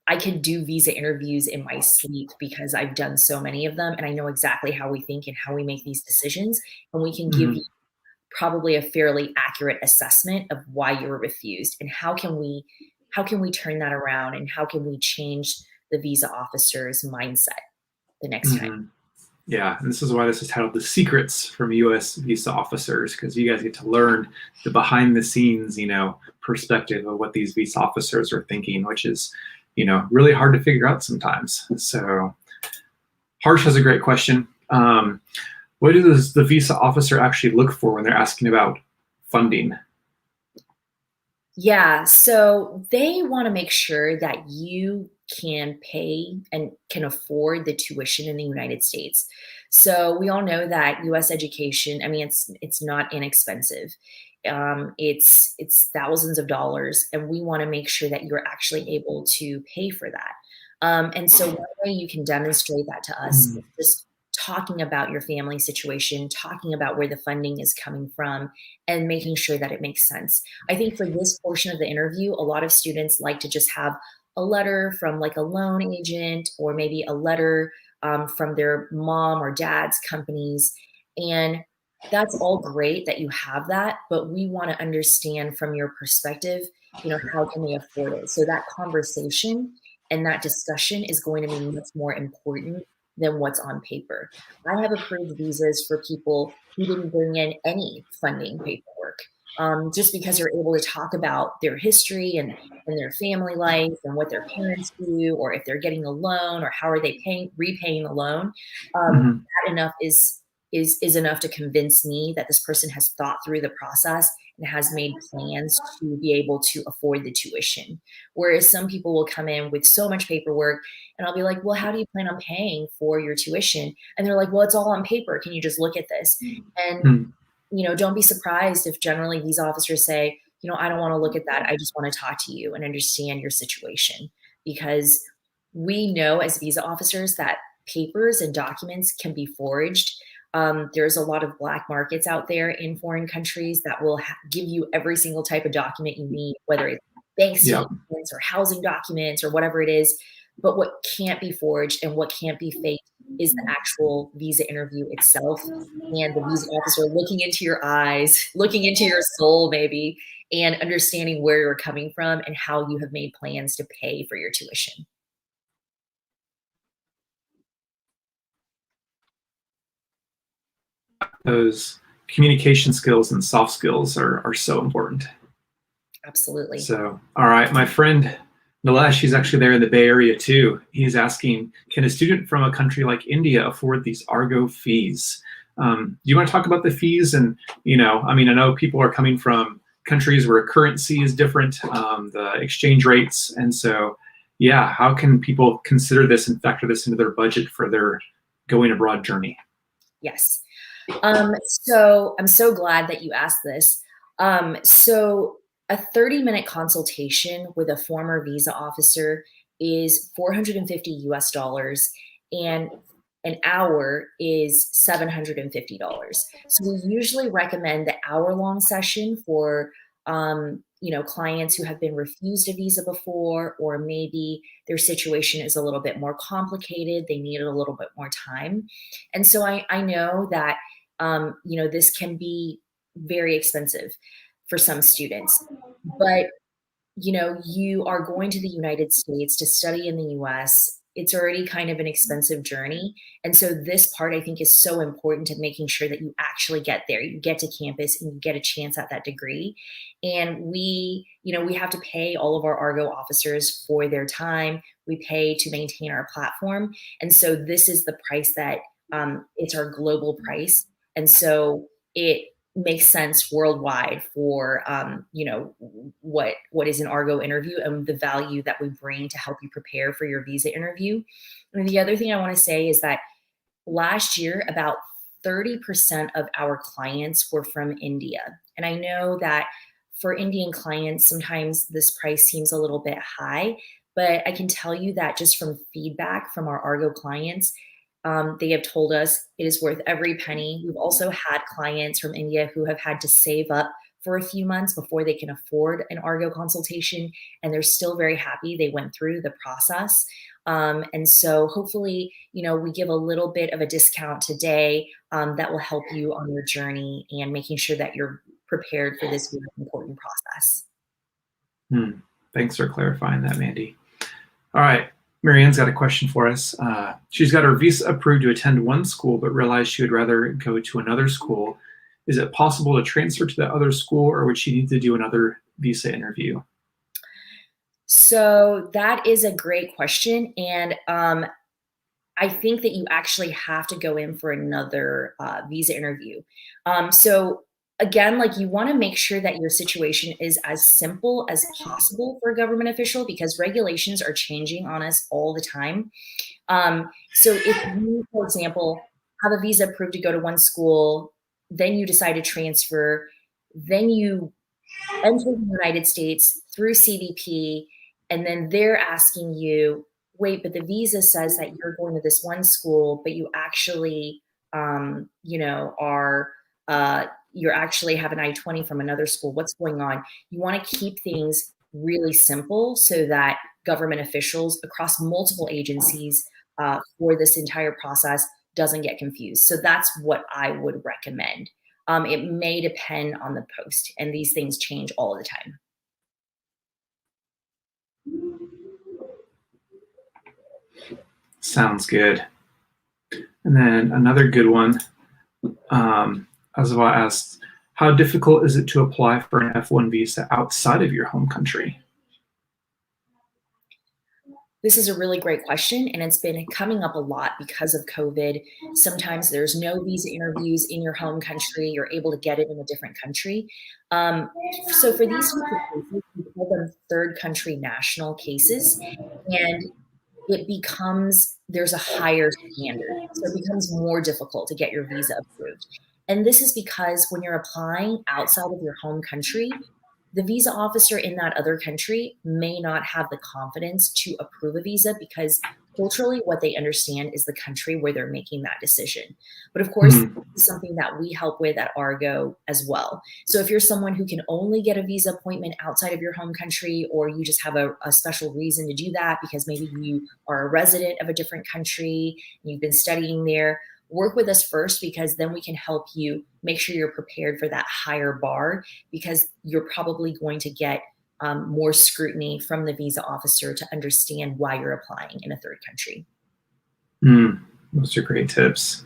I can do visa interviews in my sleep because I've done so many of them and I know exactly how we think and how we make these decisions. And we can give you probably a fairly accurate assessment of why you were refused and how can we turn that around and how can we change the visa officer's mindset the next time. Yeah, and this is why this is titled The Secrets from U.S. Visa Officers, because you guys get to learn the behind the scenes, perspective of what these visa officers are thinking, which is, really hard to figure out sometimes. So Harsh has a great question. What does the visa officer actually look for when they're asking about funding? Yeah, so they want to make sure that you can pay and can afford the tuition in the United States. So we all know that U.S. education, I mean, it's not inexpensive. It's thousands of dollars, and we want to make sure that you're actually able to pay for that. And so one way you can demonstrate that to us is just talking about your family situation, talking about where the funding is coming from, and making sure that it makes sense. I think for this portion of the interview, a lot of students like to just have a letter from like a loan agent or maybe a letter from their mom or dad's companies. And that's all great that you have that, but we want to understand from your perspective, how can they afford it? So that conversation and that discussion is going to be much more important than what's on paper. I have approved visas for people who didn't bring in any funding paperwork, just because they're able to talk about their history and their family life and what their parents do, or if they're getting a loan or how are they repaying the loan. That enough is enough to convince me that this person has thought through the process and has made plans to be able to afford the tuition. Whereas some people will come in with so much paperwork and I'll be like, well, how do you plan on paying for your tuition? And they're like, well, it's all on paper. Can you just look at this? And, don't be surprised if generally these officers say, I don't want to look at that. I just want to talk to you and understand your situation. Because we know as visa officers that papers and documents can be forged. There's a lot of black markets out there in foreign countries that will give you every single type of document you need, whether it's bank statements or housing documents or whatever it is. But what can't be forged and what can't be faked is the actual visa interview itself and the visa officer looking into your eyes, looking into your soul maybe, and understanding where you're coming from and how you have made plans to pay for your tuition. those communication skills and soft skills are so important. Absolutely. So, all right, my friend Nilesh, he's actually there in the Bay Area too. He's asking, can a student from a country like India afford these Argo fees? Do you want to talk about the fees? And, I know people are coming from countries where currency is different, the exchange rates. And so, yeah, how can people consider this and factor this into their budget for their going abroad journey? Yes. So I'm so glad that you asked this. So a 30-minute consultation with a former visa officer is $450 US, and an hour is $750. So we usually recommend the hour-long session for clients who have been refused a visa before, or maybe their situation is a little bit more complicated. They need a little bit more time. And so I know that this can be very expensive for some students, but you are going to the United States to study in the US. It's already kind of an expensive journey. And so this part, I think, is so important to making sure that you actually get there. You get to campus and you get a chance at that degree. And we have to pay all of our Argo officers for their time. We pay to maintain our platform. And so this is the price that it's our global price. And so it makes sense worldwide for what is an Argo interview and the value that we bring to help you prepare for your visa interview. And the other thing I want to say is that last year, about 30% of our clients were from India. And I know that for Indian clients, sometimes this price seems a little bit high, but I can tell you that just from feedback from our Argo clients, they have told us it is worth every penny. We've also had clients from India who have had to save up for a few months before they can afford an Argo consultation, and they're still very happy they went through the process. And so hopefully, we give a little bit of a discount today that will help you on your journey and making sure that you're prepared for this really important process. Thanks for clarifying that, Mandy. All right. Marianne's got a question for us. She's got her visa approved to attend one school, but realized she would rather go to another school. Is it possible to transfer to the other school, or would she need to do another visa interview? So that is a great question. And I think that you actually have to go in for another visa interview. So again, you want to make sure that your situation is as simple as possible for a government official, because regulations are changing on us all the time. So if you, for example, have a visa approved to go to one school, then you decide to transfer, then you enter the United States through CBP, and then they're asking you, wait, but the visa says that you're going to this one school, but you actually, you actually have an I-20 from another school. What's going on? You want to keep things really simple so that government officials across multiple agencies for this entire process doesn't get confused. So that's what I would recommend. It may depend on the post, and these things change all the time. Sounds good. And then another good one, Azwa asked, how difficult is it to apply for an F1 visa outside of your home country? This is a really great question, and it's been coming up a lot because of COVID. Sometimes there's no visa interviews in your home country. You're able to get it in a different country. So for these cases, we call them third country national cases, and there's a higher standard. So it becomes more difficult to get your visa approved. And this is because when you're applying outside of your home country, the visa officer in that other country may not have the confidence to approve a visa, because culturally what they understand is the country where they're making that decision. But of course, this is something that we help with at Argo as well. So if you're someone who can only get a visa appointment outside of your home country, or you just have a special reason to do that because maybe you are a resident of a different country, you've been studying there, work with us first, because then we can help you make sure you're prepared for that higher bar, because you're probably going to get more scrutiny from the visa officer to understand why you're applying in a third country. Those are great tips.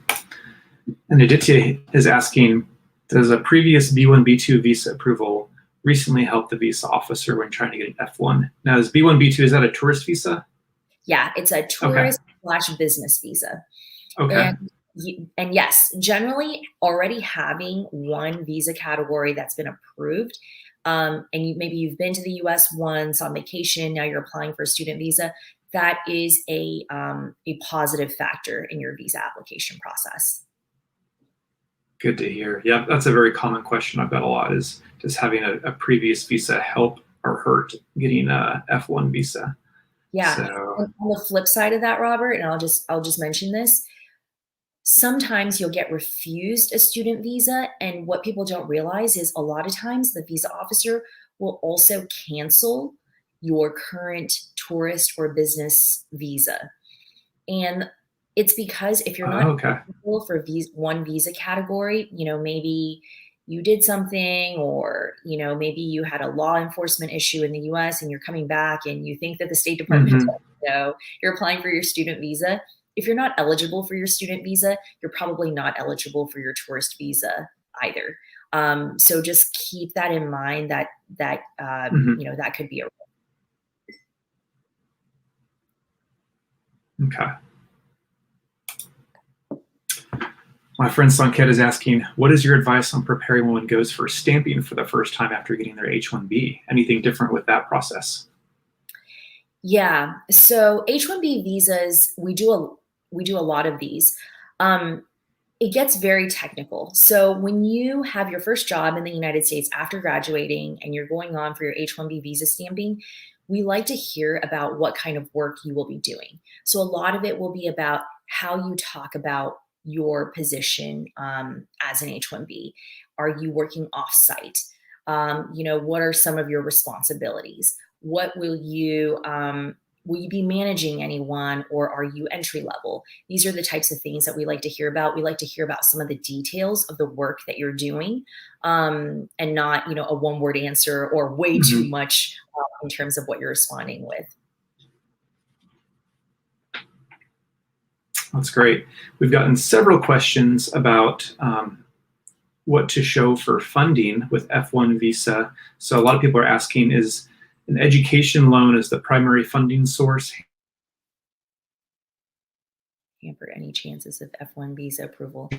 And Aditya is asking, does a previous B1, B2 visa approval recently help the visa officer when trying to get an F1? Now, is B1, B2, is that a tourist visa? Yeah, it's a tourist/business visa. Okay. And yes, generally already having one visa category that's been approved, and maybe you've been to the US once on vacation, now you're applying for a student visa, that is a positive factor in your visa application process. Good to hear. Yeah, that's a very common question I've got a lot, is does having a previous visa help or hurt getting a F1 visa? Yeah. So, And on the flip side of that, Robert, and I'll just mention this, sometimes you'll get refused a student visa, and what people don't realize is a lot of times the visa officer will also cancel your current tourist or business visa. And it's because if you're not okay. eligible for one visa category, maybe you did something, or maybe you had a law enforcement issue in the US and you're coming back and you think that the State Department you're applying for your student visa. If you're not eligible for your student visa, you're probably not eligible for your tourist visa either. So just keep that in mind, that that could be a Okay. My friend Sanket is asking, what is your advice on preparing when one goes for stamping for the first time after getting their H-1B? Anything different with that process? Yeah. So H-1B visas, we do a lot of these. It gets very technical. So when you have your first job in the United States after graduating and you're going on for your H-1B visa stamping, we like to hear about what kind of work you will be doing. So a lot of it will be about how you talk about your position as an H-1B. Are you working off-site? What are some of your responsibilities? What will you be managing anyone, or are you entry level? These are the types of things that we like to hear about. We like to hear about some of the details of the work that you're doing, and not, a one-word answer or way too much in terms of what you're responding with. That's great. We've gotten several questions about what to show for funding with F1 visa. So a lot of people are asking, is an education loan as the primary funding source Hamper any chances of F1 visa approval?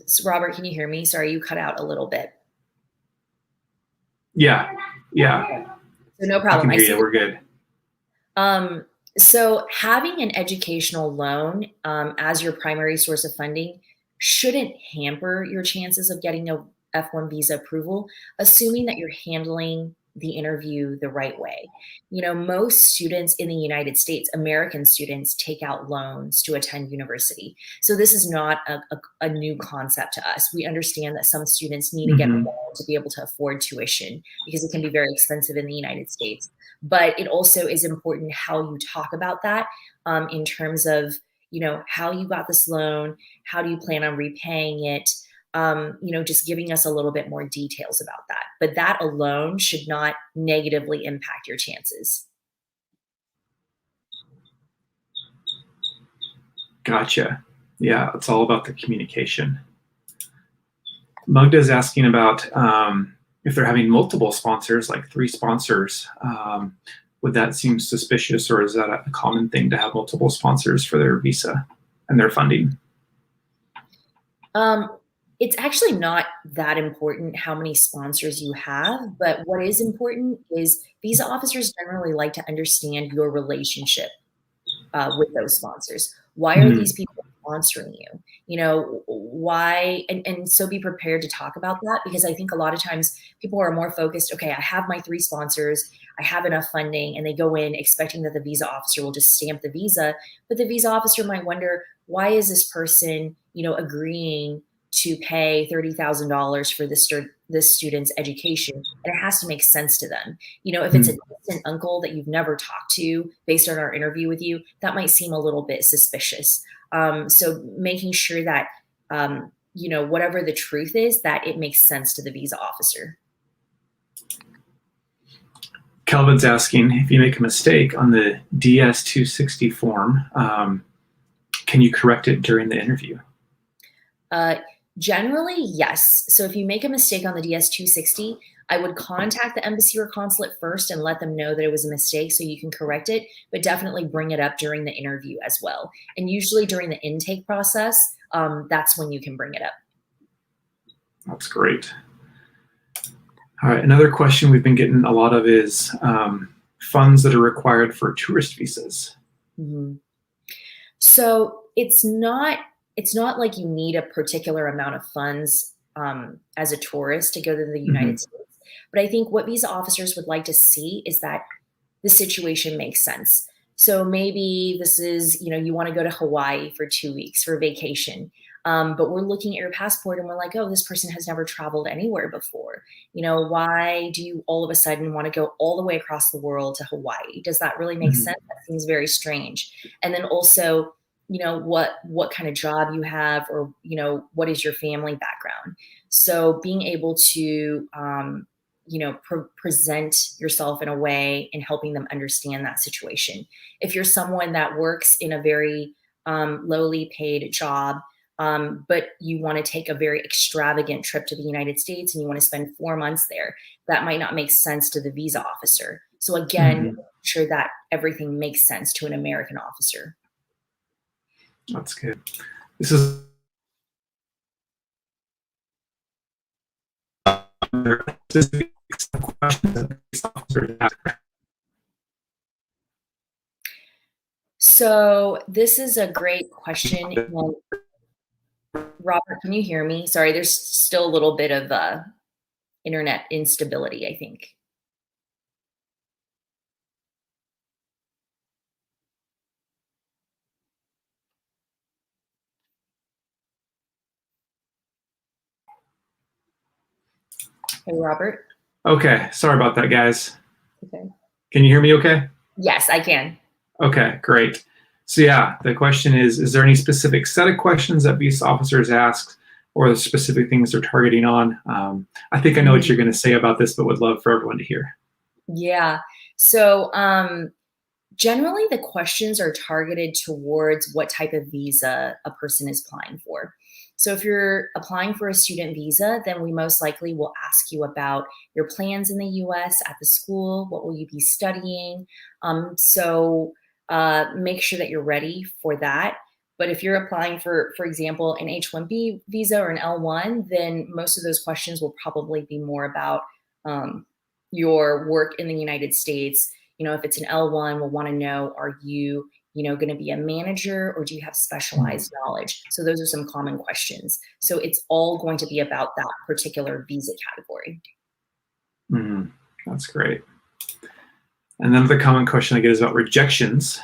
So Robert, can you hear me? Sorry, you cut out a little bit. Yeah. So no problem. I can hear you. We're good. So having an educational loan as your primary source of funding shouldn't hamper your chances of getting a F1 visa approval, assuming that you're handling the interview the right way. Most students in the United States, American students, take out loans to attend university. So this is not a new concept to us. We understand that some students need to get a loan to be able to afford tuition, because it can be very expensive in the United States. But it also is important how you talk about that in terms of, how you got this loan, how do you plan on repaying it, just giving us a little bit more details about that. But that alone should not negatively impact your chances. Gotcha. Yeah, it's all about the communication. Magda is asking about if they're having multiple sponsors, like 3 sponsors. Would that seem suspicious, or is that a common thing to have multiple sponsors for their visa and their funding? It's actually not that important how many sponsors you have, but what is important is visa officers generally like to understand your relationship with those sponsors. Why are these people sponsoring you? Why? And so be prepared to talk about that, because I think a lot of times people are more focused, okay, I have my 3 sponsors, I have enough funding, and they go in expecting that the visa officer will just stamp the visa. But the visa officer might wonder, why is this person, agreeing to pay $30,000 for this student's education? And it has to make sense to them. If it's a distant uncle that you've never talked to based on our interview with you, that might seem a little bit suspicious. So making sure that, whatever the truth is, that it makes sense to the visa officer. Calvin's asking, if you make a mistake on the DS-260 form, can you correct it during the interview? Generally, yes. So if you make a mistake on the DS-260, I would contact the embassy or consulate first and let them know that it was a mistake so you can correct it, but definitely bring it up during the interview as well. And usually during the intake process, that's when you can bring it up. That's great. All right, another question we've been getting a lot of is funds that are required for tourist visas. Mm-hmm. So it's not like you need a particular amount of funds as a tourist to go to the United States. But I think what visa officers would like to see is that the situation makes sense. So maybe this is, you want to go to Hawaii for 2 weeks for vacation. But we're looking at your passport and we're like, oh, this person has never traveled anywhere before. Why do you all of a sudden want to go all the way across the world to Hawaii? Does that really make sense? That seems very strange. And then also, what kind of job you have, or, what is your family background? So being able to, present yourself in a way and helping them understand that situation. If you're someone that works in a very lowly paid job, but you want to take a very extravagant trip to the United States and you want to spend 4 months there, that might not make sense to the visa officer. So again, make sure that everything makes sense to an American officer. That's good. This is So this is a great question. Robert, can you hear me? Sorry, there's still a little bit of internet instability, I think. Hey, Robert. Okay, sorry about that, guys. Okay. Can you hear me okay? Yes, I can. Okay, great. So yeah, the question is there any specific set of questions that visa officers ask, or the specific things they're targeting on? I think I know what you're going to say about this, but would love for everyone to hear. Yeah. So generally the questions are targeted towards what type of visa a person is applying for. So if you're applying for a student visa, then we most likely will ask you about your plans in the US at the school. What will you be studying? So make sure that you're ready for that. But if you're applying for example, an H-1B visa or an L-1, then most of those questions will probably be more about your work in the United States. If it's an L1, we'll want to know, are you, going to be a manager, or do you have specialized knowledge? So those are some common questions. So it's all going to be about that particular visa category. That's great. And then the common question I get is about rejections.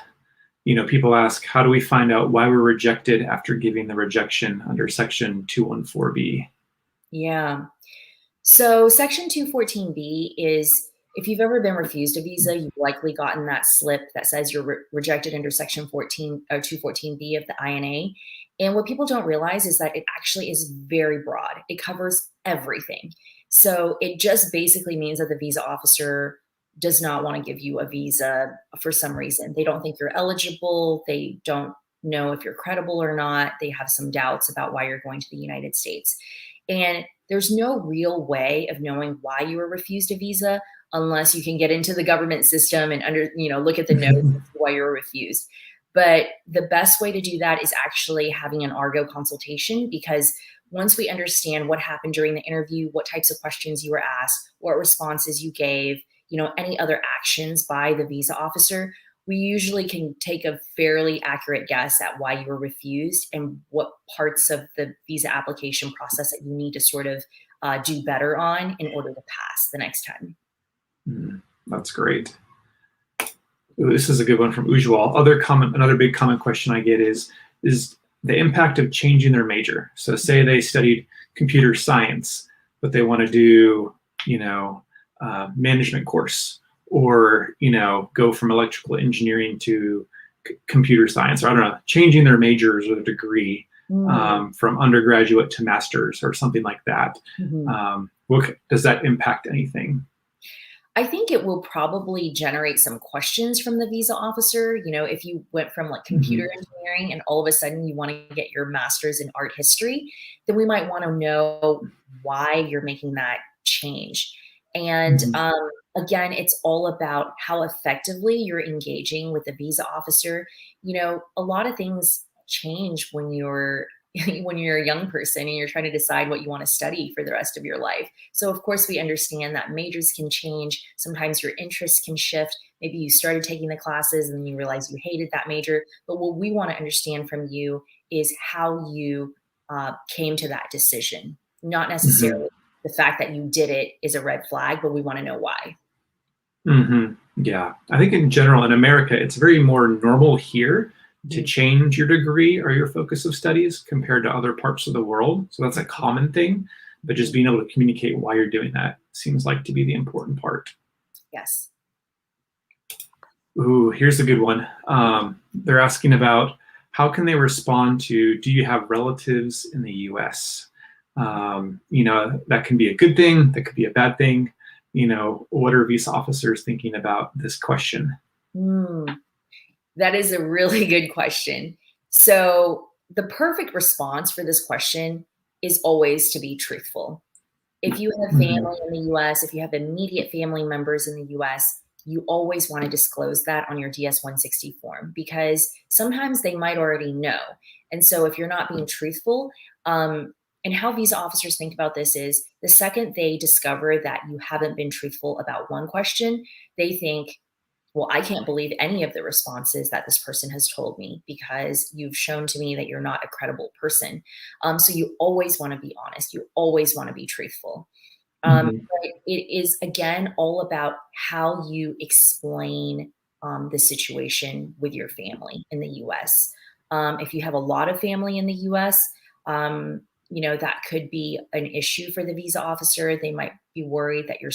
People ask, how do we find out why we're rejected after giving the rejection under Section 214B? Yeah. So Section 214B is, if you've ever been refused a visa, you've likely gotten that slip that says you're rejected under Section 214B of the INA. And what people don't realize is that it actually is very broad. It covers everything. So it just basically means that the visa officer does not want to give you a visa for some reason. They don't think you're eligible. They don't know if you're credible or not. They have some doubts about why you're going to the United States. And there's no real way of knowing why you were refused a visa unless you can get into the government system and look at the notes and see why you were refused. But the best way to do that is actually having an Argo consultation, because once we understand what happened during the interview, what types of questions you were asked, what responses you gave, any other actions by the visa officer, we usually can take a fairly accurate guess at why you were refused and what parts of the visa application process that you need to sort of do better on in order to pass the next time. That's great. This is a good one from Ujwal. Another big common question I get is the impact of changing their major. So say they studied computer science, but they want to do, management course, or, go from electrical engineering to computer science, or I don't know, changing their majors or degree from undergraduate to master's or something like that. Does that impact anything? I think it will probably generate some questions from the visa officer. You know, if you went from like computer engineering and all of a sudden you want to get your master's in art history, then we might want to know why you're making that change. And again, it's all about how effectively you're engaging with the visa officer. You know, a lot of things change when you're when you're a young person and you're trying to decide what you want to study for the rest of your life. So of course we understand that majors can change. Sometimes your interests can shift. Maybe you started taking the classes and then you realize you hated that major. But what we want to understand from you is how you came to that decision. Not necessarily the fact that you did it is a red flag, but we want to know why. Yeah, I think in general in America, it's very more normal here to change your degree or your focus of studies compared to other parts of the world. So that's a common thing, but just being able to communicate why you're doing that seems like to be the important part. Yes. Ooh, here's a good one. They're asking about how can they respond to, do you have relatives in the US? You know, that can be a good thing, that could be a bad thing. You know, what are visa officers thinking about this question? That is a really good question. So the perfect response for this question is always to be truthful. If you have family in the US, if you have immediate family members in the US, you always want to disclose that on your DS-160 form because sometimes they might already know. And so if you're not being truthful, and how visa officers think about this is the second they discover that you haven't been truthful about one question, they think, well, I can't believe any of the responses that this person has told me because you've shown to me that you're not a credible person. So you always want to be honest. You always want to be truthful. But it is, again, all about how you explain the situation with your family in the US. If you have a lot of family in the US, you know, that could be an issue for the visa officer. They might be worried that your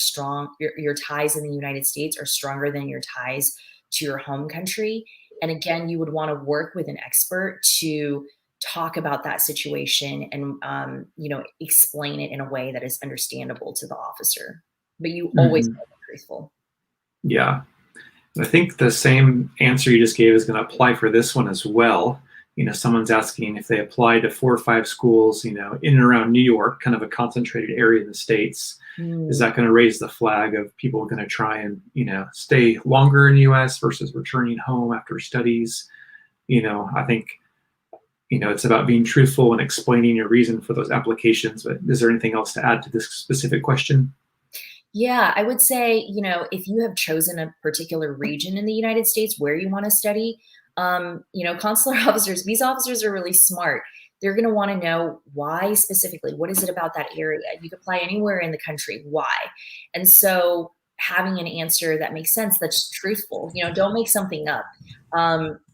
ties in the United States are stronger than your ties to your home country. And again, you would want to work with an expert to talk about that situation and, you know, explain it in a way that is understandable to the officer. But you always want to be truthful. Yeah. I think the same answer you just gave is going to apply for this one as well. You know, someone's asking if they apply to 4 or 5 schools, you know, in and around New York, kind of a concentrated area in the States. Is that going to raise the flag of people going to try and, you know, stay longer in the US versus returning home after studies? You know, I think, you know, it's about being truthful and explaining your reason for those applications. But is there anything else to add to this specific question? Yeah, I would say, you know, if you have chosen a particular region in the United States where you want to study, you know, consular officers, visa officers are really smart. They're going to want to know why specifically. What is it about that area? You could apply anywhere in the country. Why? And so having an answer that makes sense, that's truthful, you know, don't make something up.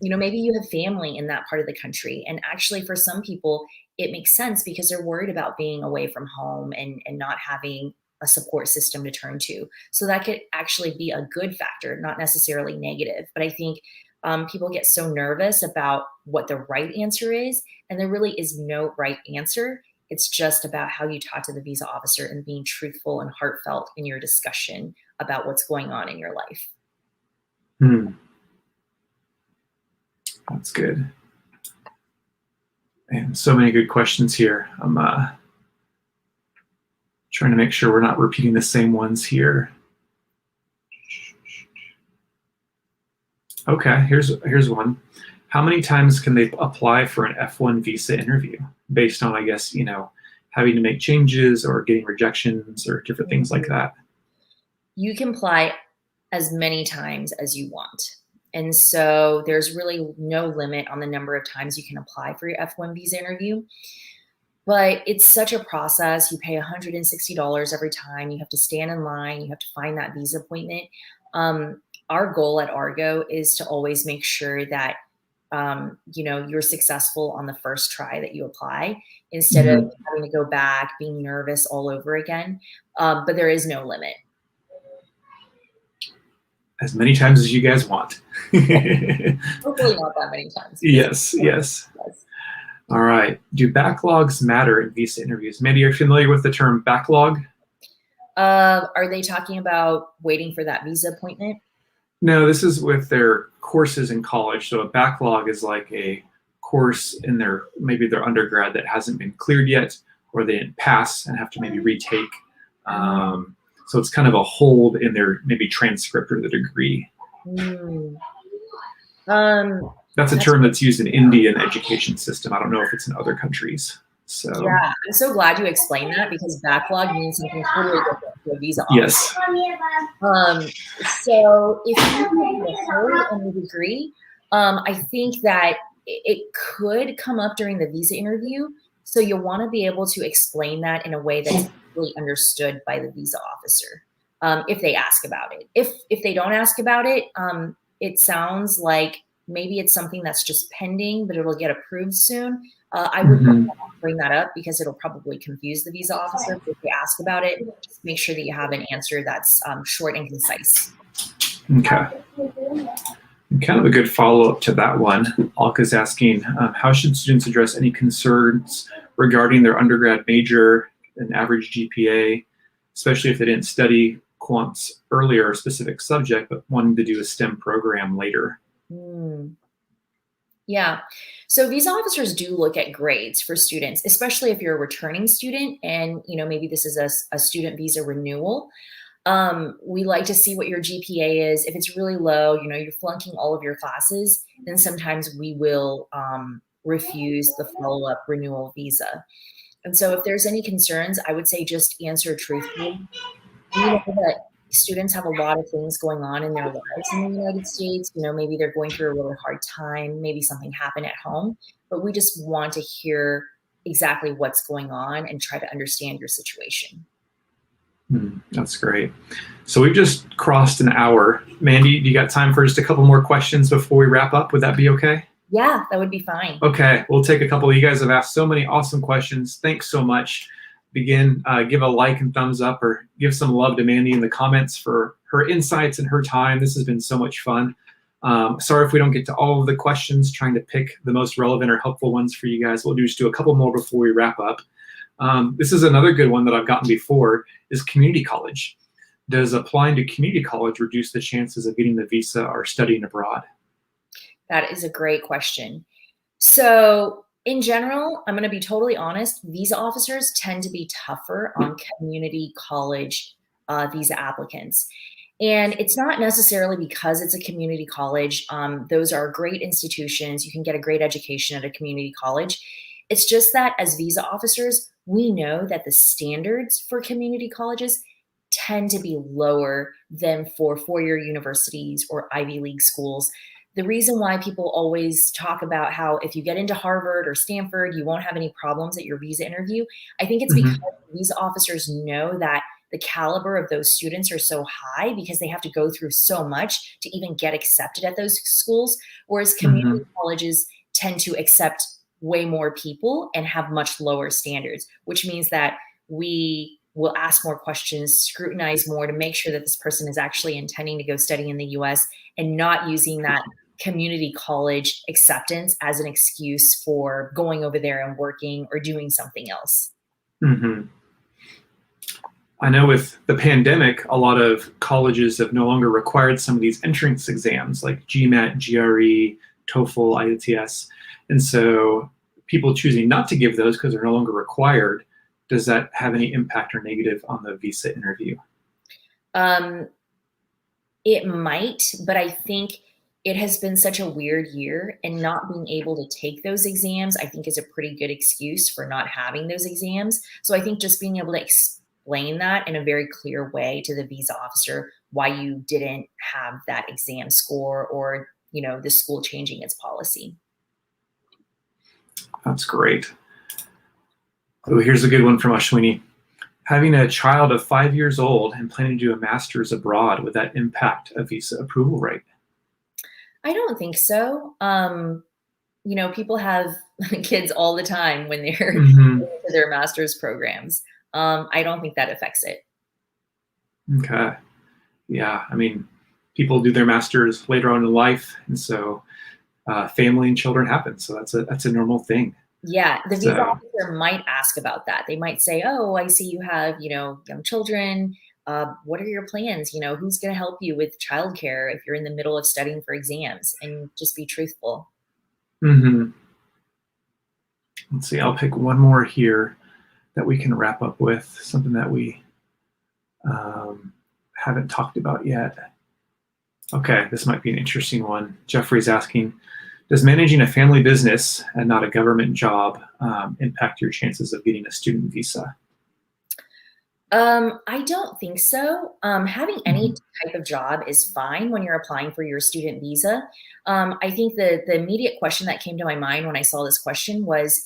You know, maybe you have family in that part of the country. And actually for some people, it makes sense because they're worried about being away from home and not having a support system to turn to. So that could actually be a good factor, not necessarily negative. But I think people get so nervous about what the right answer is, and there really is no right answer. It's just about how you talk to the visa officer and being truthful and heartfelt in your discussion about what's going on in your life. That's good. And so many good questions here. I'm trying to make sure we're not repeating the same ones here. Okay, here's one. How many times can they apply for an F1 visa interview based on, I guess, you know, having to make changes or getting rejections or different things like that? You can apply as many times as you want. And so there's really no limit on the number of times you can apply for your F1 visa interview. But it's such a process. You pay $160 every time. You have to stand in line. You have to find that visa appointment. Our goal at Argo is to always make sure that you know, you're successful on the first try that you apply instead of having to go back, being nervous all over again. But there is no limit. As many times as you guys want. Hopefully not that many times. Yes. All right. Do backlogs matter in visa interviews? Maybe you're familiar with the term backlog? Are they talking about waiting for that visa appointment? No, this is with their courses in college. So a backlog is like a course in maybe their undergrad that hasn't been cleared yet, or they didn't pass and have to maybe retake. So it's kind of a hold in their maybe transcript or the degree. Mm. That's a term that's used in Indian education system. I don't know if it's in other countries. So yeah, I'm so glad you explained that, because backlog means something totally different to a visa offer. yes. So if you have a hold on the degree, I think that it could come up during the visa interview. So you'll want to be able to explain that in a way that's really understood by the visa officer, if they ask about it. If they don't ask about it, it sounds like maybe it's something that's just pending, but it'll get approved soon. I would bring that up because it'll probably confuse the visa officer. If they ask about it, just make sure that you have an answer that's short and concise. Okay. And kind of a good follow-up to that one. Alka's asking, how should students address any concerns regarding their undergrad major and average GPA, especially if they didn't study quants earlier or a specific subject, but wanted to do a STEM program later? Yeah. So visa officers do look at grades for students, especially if you're a returning student and, maybe this is a student visa renewal. We like to see what your GPA is. If it's really low, you're flunking all of your classes, then sometimes we will refuse the follow-up renewal visa. And so if there's any concerns, I would say just answer truthfully. We know that students have a lot of things going on in their lives in the United States. Maybe they're going through a really hard time. Maybe something happened at home, but we just want to hear exactly what's going on and try to understand your situation. That's great. So we've just crossed an hour. Mandy, do you got time for just a couple more questions before we wrap up? Would that be okay? Yeah, that would be fine. Okay, we'll take a couple. You guys have asked so many awesome questions. Thanks so much. Give a like and thumbs up, or give some love to Mandy in the comments for her insights and her time. This has been so much fun. Sorry if we don't get to all of the questions, trying to pick the most relevant or helpful ones for you guys. We'll just do a couple more before we wrap up. This is another good one that I've gotten before, is community college. Does applying to community college reduce the chances of getting the visa or studying abroad? That is a great question. So in general, I'm going to be totally honest, visa officers tend to be tougher on community college visa applicants. And it's not necessarily because it's a community college. Those are great institutions. You can get a great education at a community college. It's just that as visa officers, we know that the standards for community colleges tend to be lower than for four-year universities or Ivy League schools. The reason why people always talk about how if you get into Harvard or Stanford, you won't have any problems at your visa interview, I think it's because visa officers know that the caliber of those students are so high because they have to go through so much to even get accepted at those schools, whereas community colleges tend to accept way more people and have much lower standards, which means that we will ask more questions, scrutinize more to make sure that this person is actually intending to go study in the US and not using that community college acceptance as an excuse for going over there and working or doing something else. I know with the pandemic, a lot of colleges have no longer required some of these entrance exams like GMAT, GRE, TOEFL, IELTS. And so people choosing not to give those because they're no longer required, does that have any impact or negative on the visa interview? It might, but I think it has been such a weird year, and not being able to take those exams, I think, is a pretty good excuse for not having those exams. So I think just being able to explain that in a very clear way to the visa officer why you didn't have that exam score, or, you know, the school changing its policy. That's great. Oh, here's a good one from Ashwini. Having a child of 5 years old and planning to do a master's abroad, would that impact a visa approval rate? I don't think so. You know, people have kids all the time when they're into their master's programs. I don't think that affects it. Okay. Yeah, I mean, people do their masters later on in life, and so family and children happen. So that's a normal thing. Yeah, the visa So, officer might ask about that. They might say, "Oh, I see you have, young children. What are your plans? Who's going to help you with childcare if you're in the middle of studying for exams?" And just be truthful. mhm. Let's see, I'll pick one more here that we can wrap up with, something that we haven't talked about yet. Okay, this might be an interesting one. Jeffrey's asking, does managing a family business and not a government job impact your chances of getting a student visa? I don't think so. Having any type of job is fine when you're applying for your student visa. I think the immediate question that came to my mind when I saw this question was,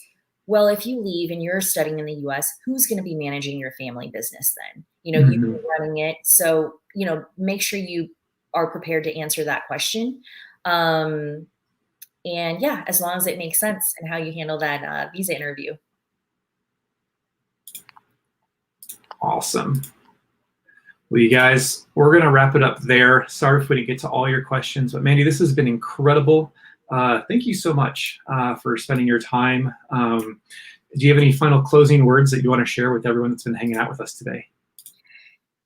well, if you leave and you're studying in the US, who's going to be managing your family business then? You've Mm-hmm. been running it. So, make sure you are prepared to answer that question. Um, and yeah, as long as it makes sense and how you handle that visa interview. Awesome. Well, you guys, we're going to wrap it up there. Sorry if we didn't get to all your questions, but Mandy, this has been incredible. Thank you so much for spending your time. Do you have any final closing words that you want to share with everyone that's been hanging out with us today?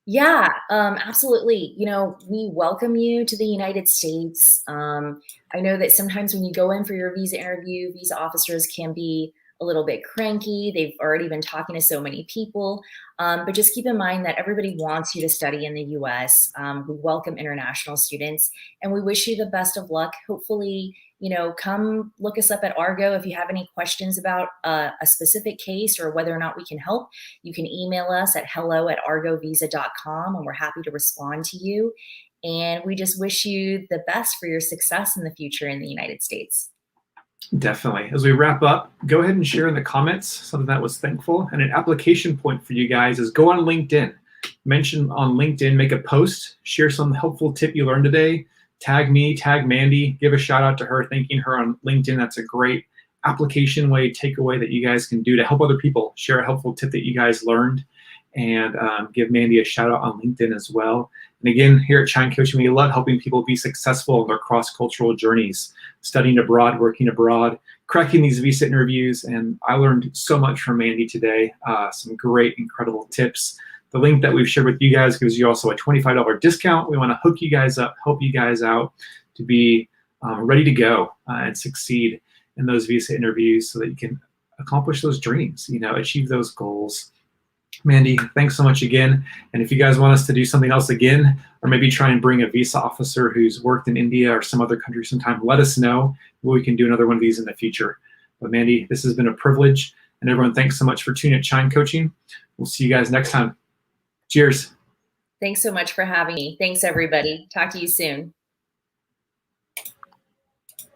Yeah, absolutely. We welcome you to the United States. I know that sometimes when you go in for your visa interview, visa officers can be a little bit cranky. They've already been talking to so many people. But just keep in mind that everybody wants you to study in the US. We welcome international students and we wish you the best of luck. Hopefully, come look us up at Argo if you have any questions about a specific case or whether or not we can help. You can email us at hello@argovisa.com and we're happy to respond to you. And we just wish you the best for your success in the future in the United States. Definitely. As we wrap up, go ahead and share in the comments something that was thankful. And an application point for you guys is go on LinkedIn. Mention on LinkedIn, make a post, share some helpful tip you learned today. Tag me, tag Mandy, give a shout out to her, thanking her on LinkedIn. That's a great application way, takeaway that you guys can do to help other people. Share a helpful tip that you guys learned and give Mandy a shout out on LinkedIn as well. And again, here at Chine Coaching, we love helping people be successful in their cross-cultural journeys, studying abroad, working abroad, cracking these visa interviews. And I learned so much from Mandy today, some great, incredible tips. The link that we've shared with you guys gives you also a $25 discount. We want to hook you guys up, help you guys out to be ready to go and succeed in those visa interviews so that you can accomplish those dreams, achieve those goals. Mandy, thanks so much again. And if you guys want us to do something else again, or maybe try and bring a visa officer who's worked in India or some other country sometime, let us know. We can do another one of these in the future. But Mandy, this has been a privilege. And everyone, thanks so much for tuning in at Chine Coaching. We'll see you guys next time. Cheers. Thanks so much for having me. Thanks, everybody. Talk to you soon.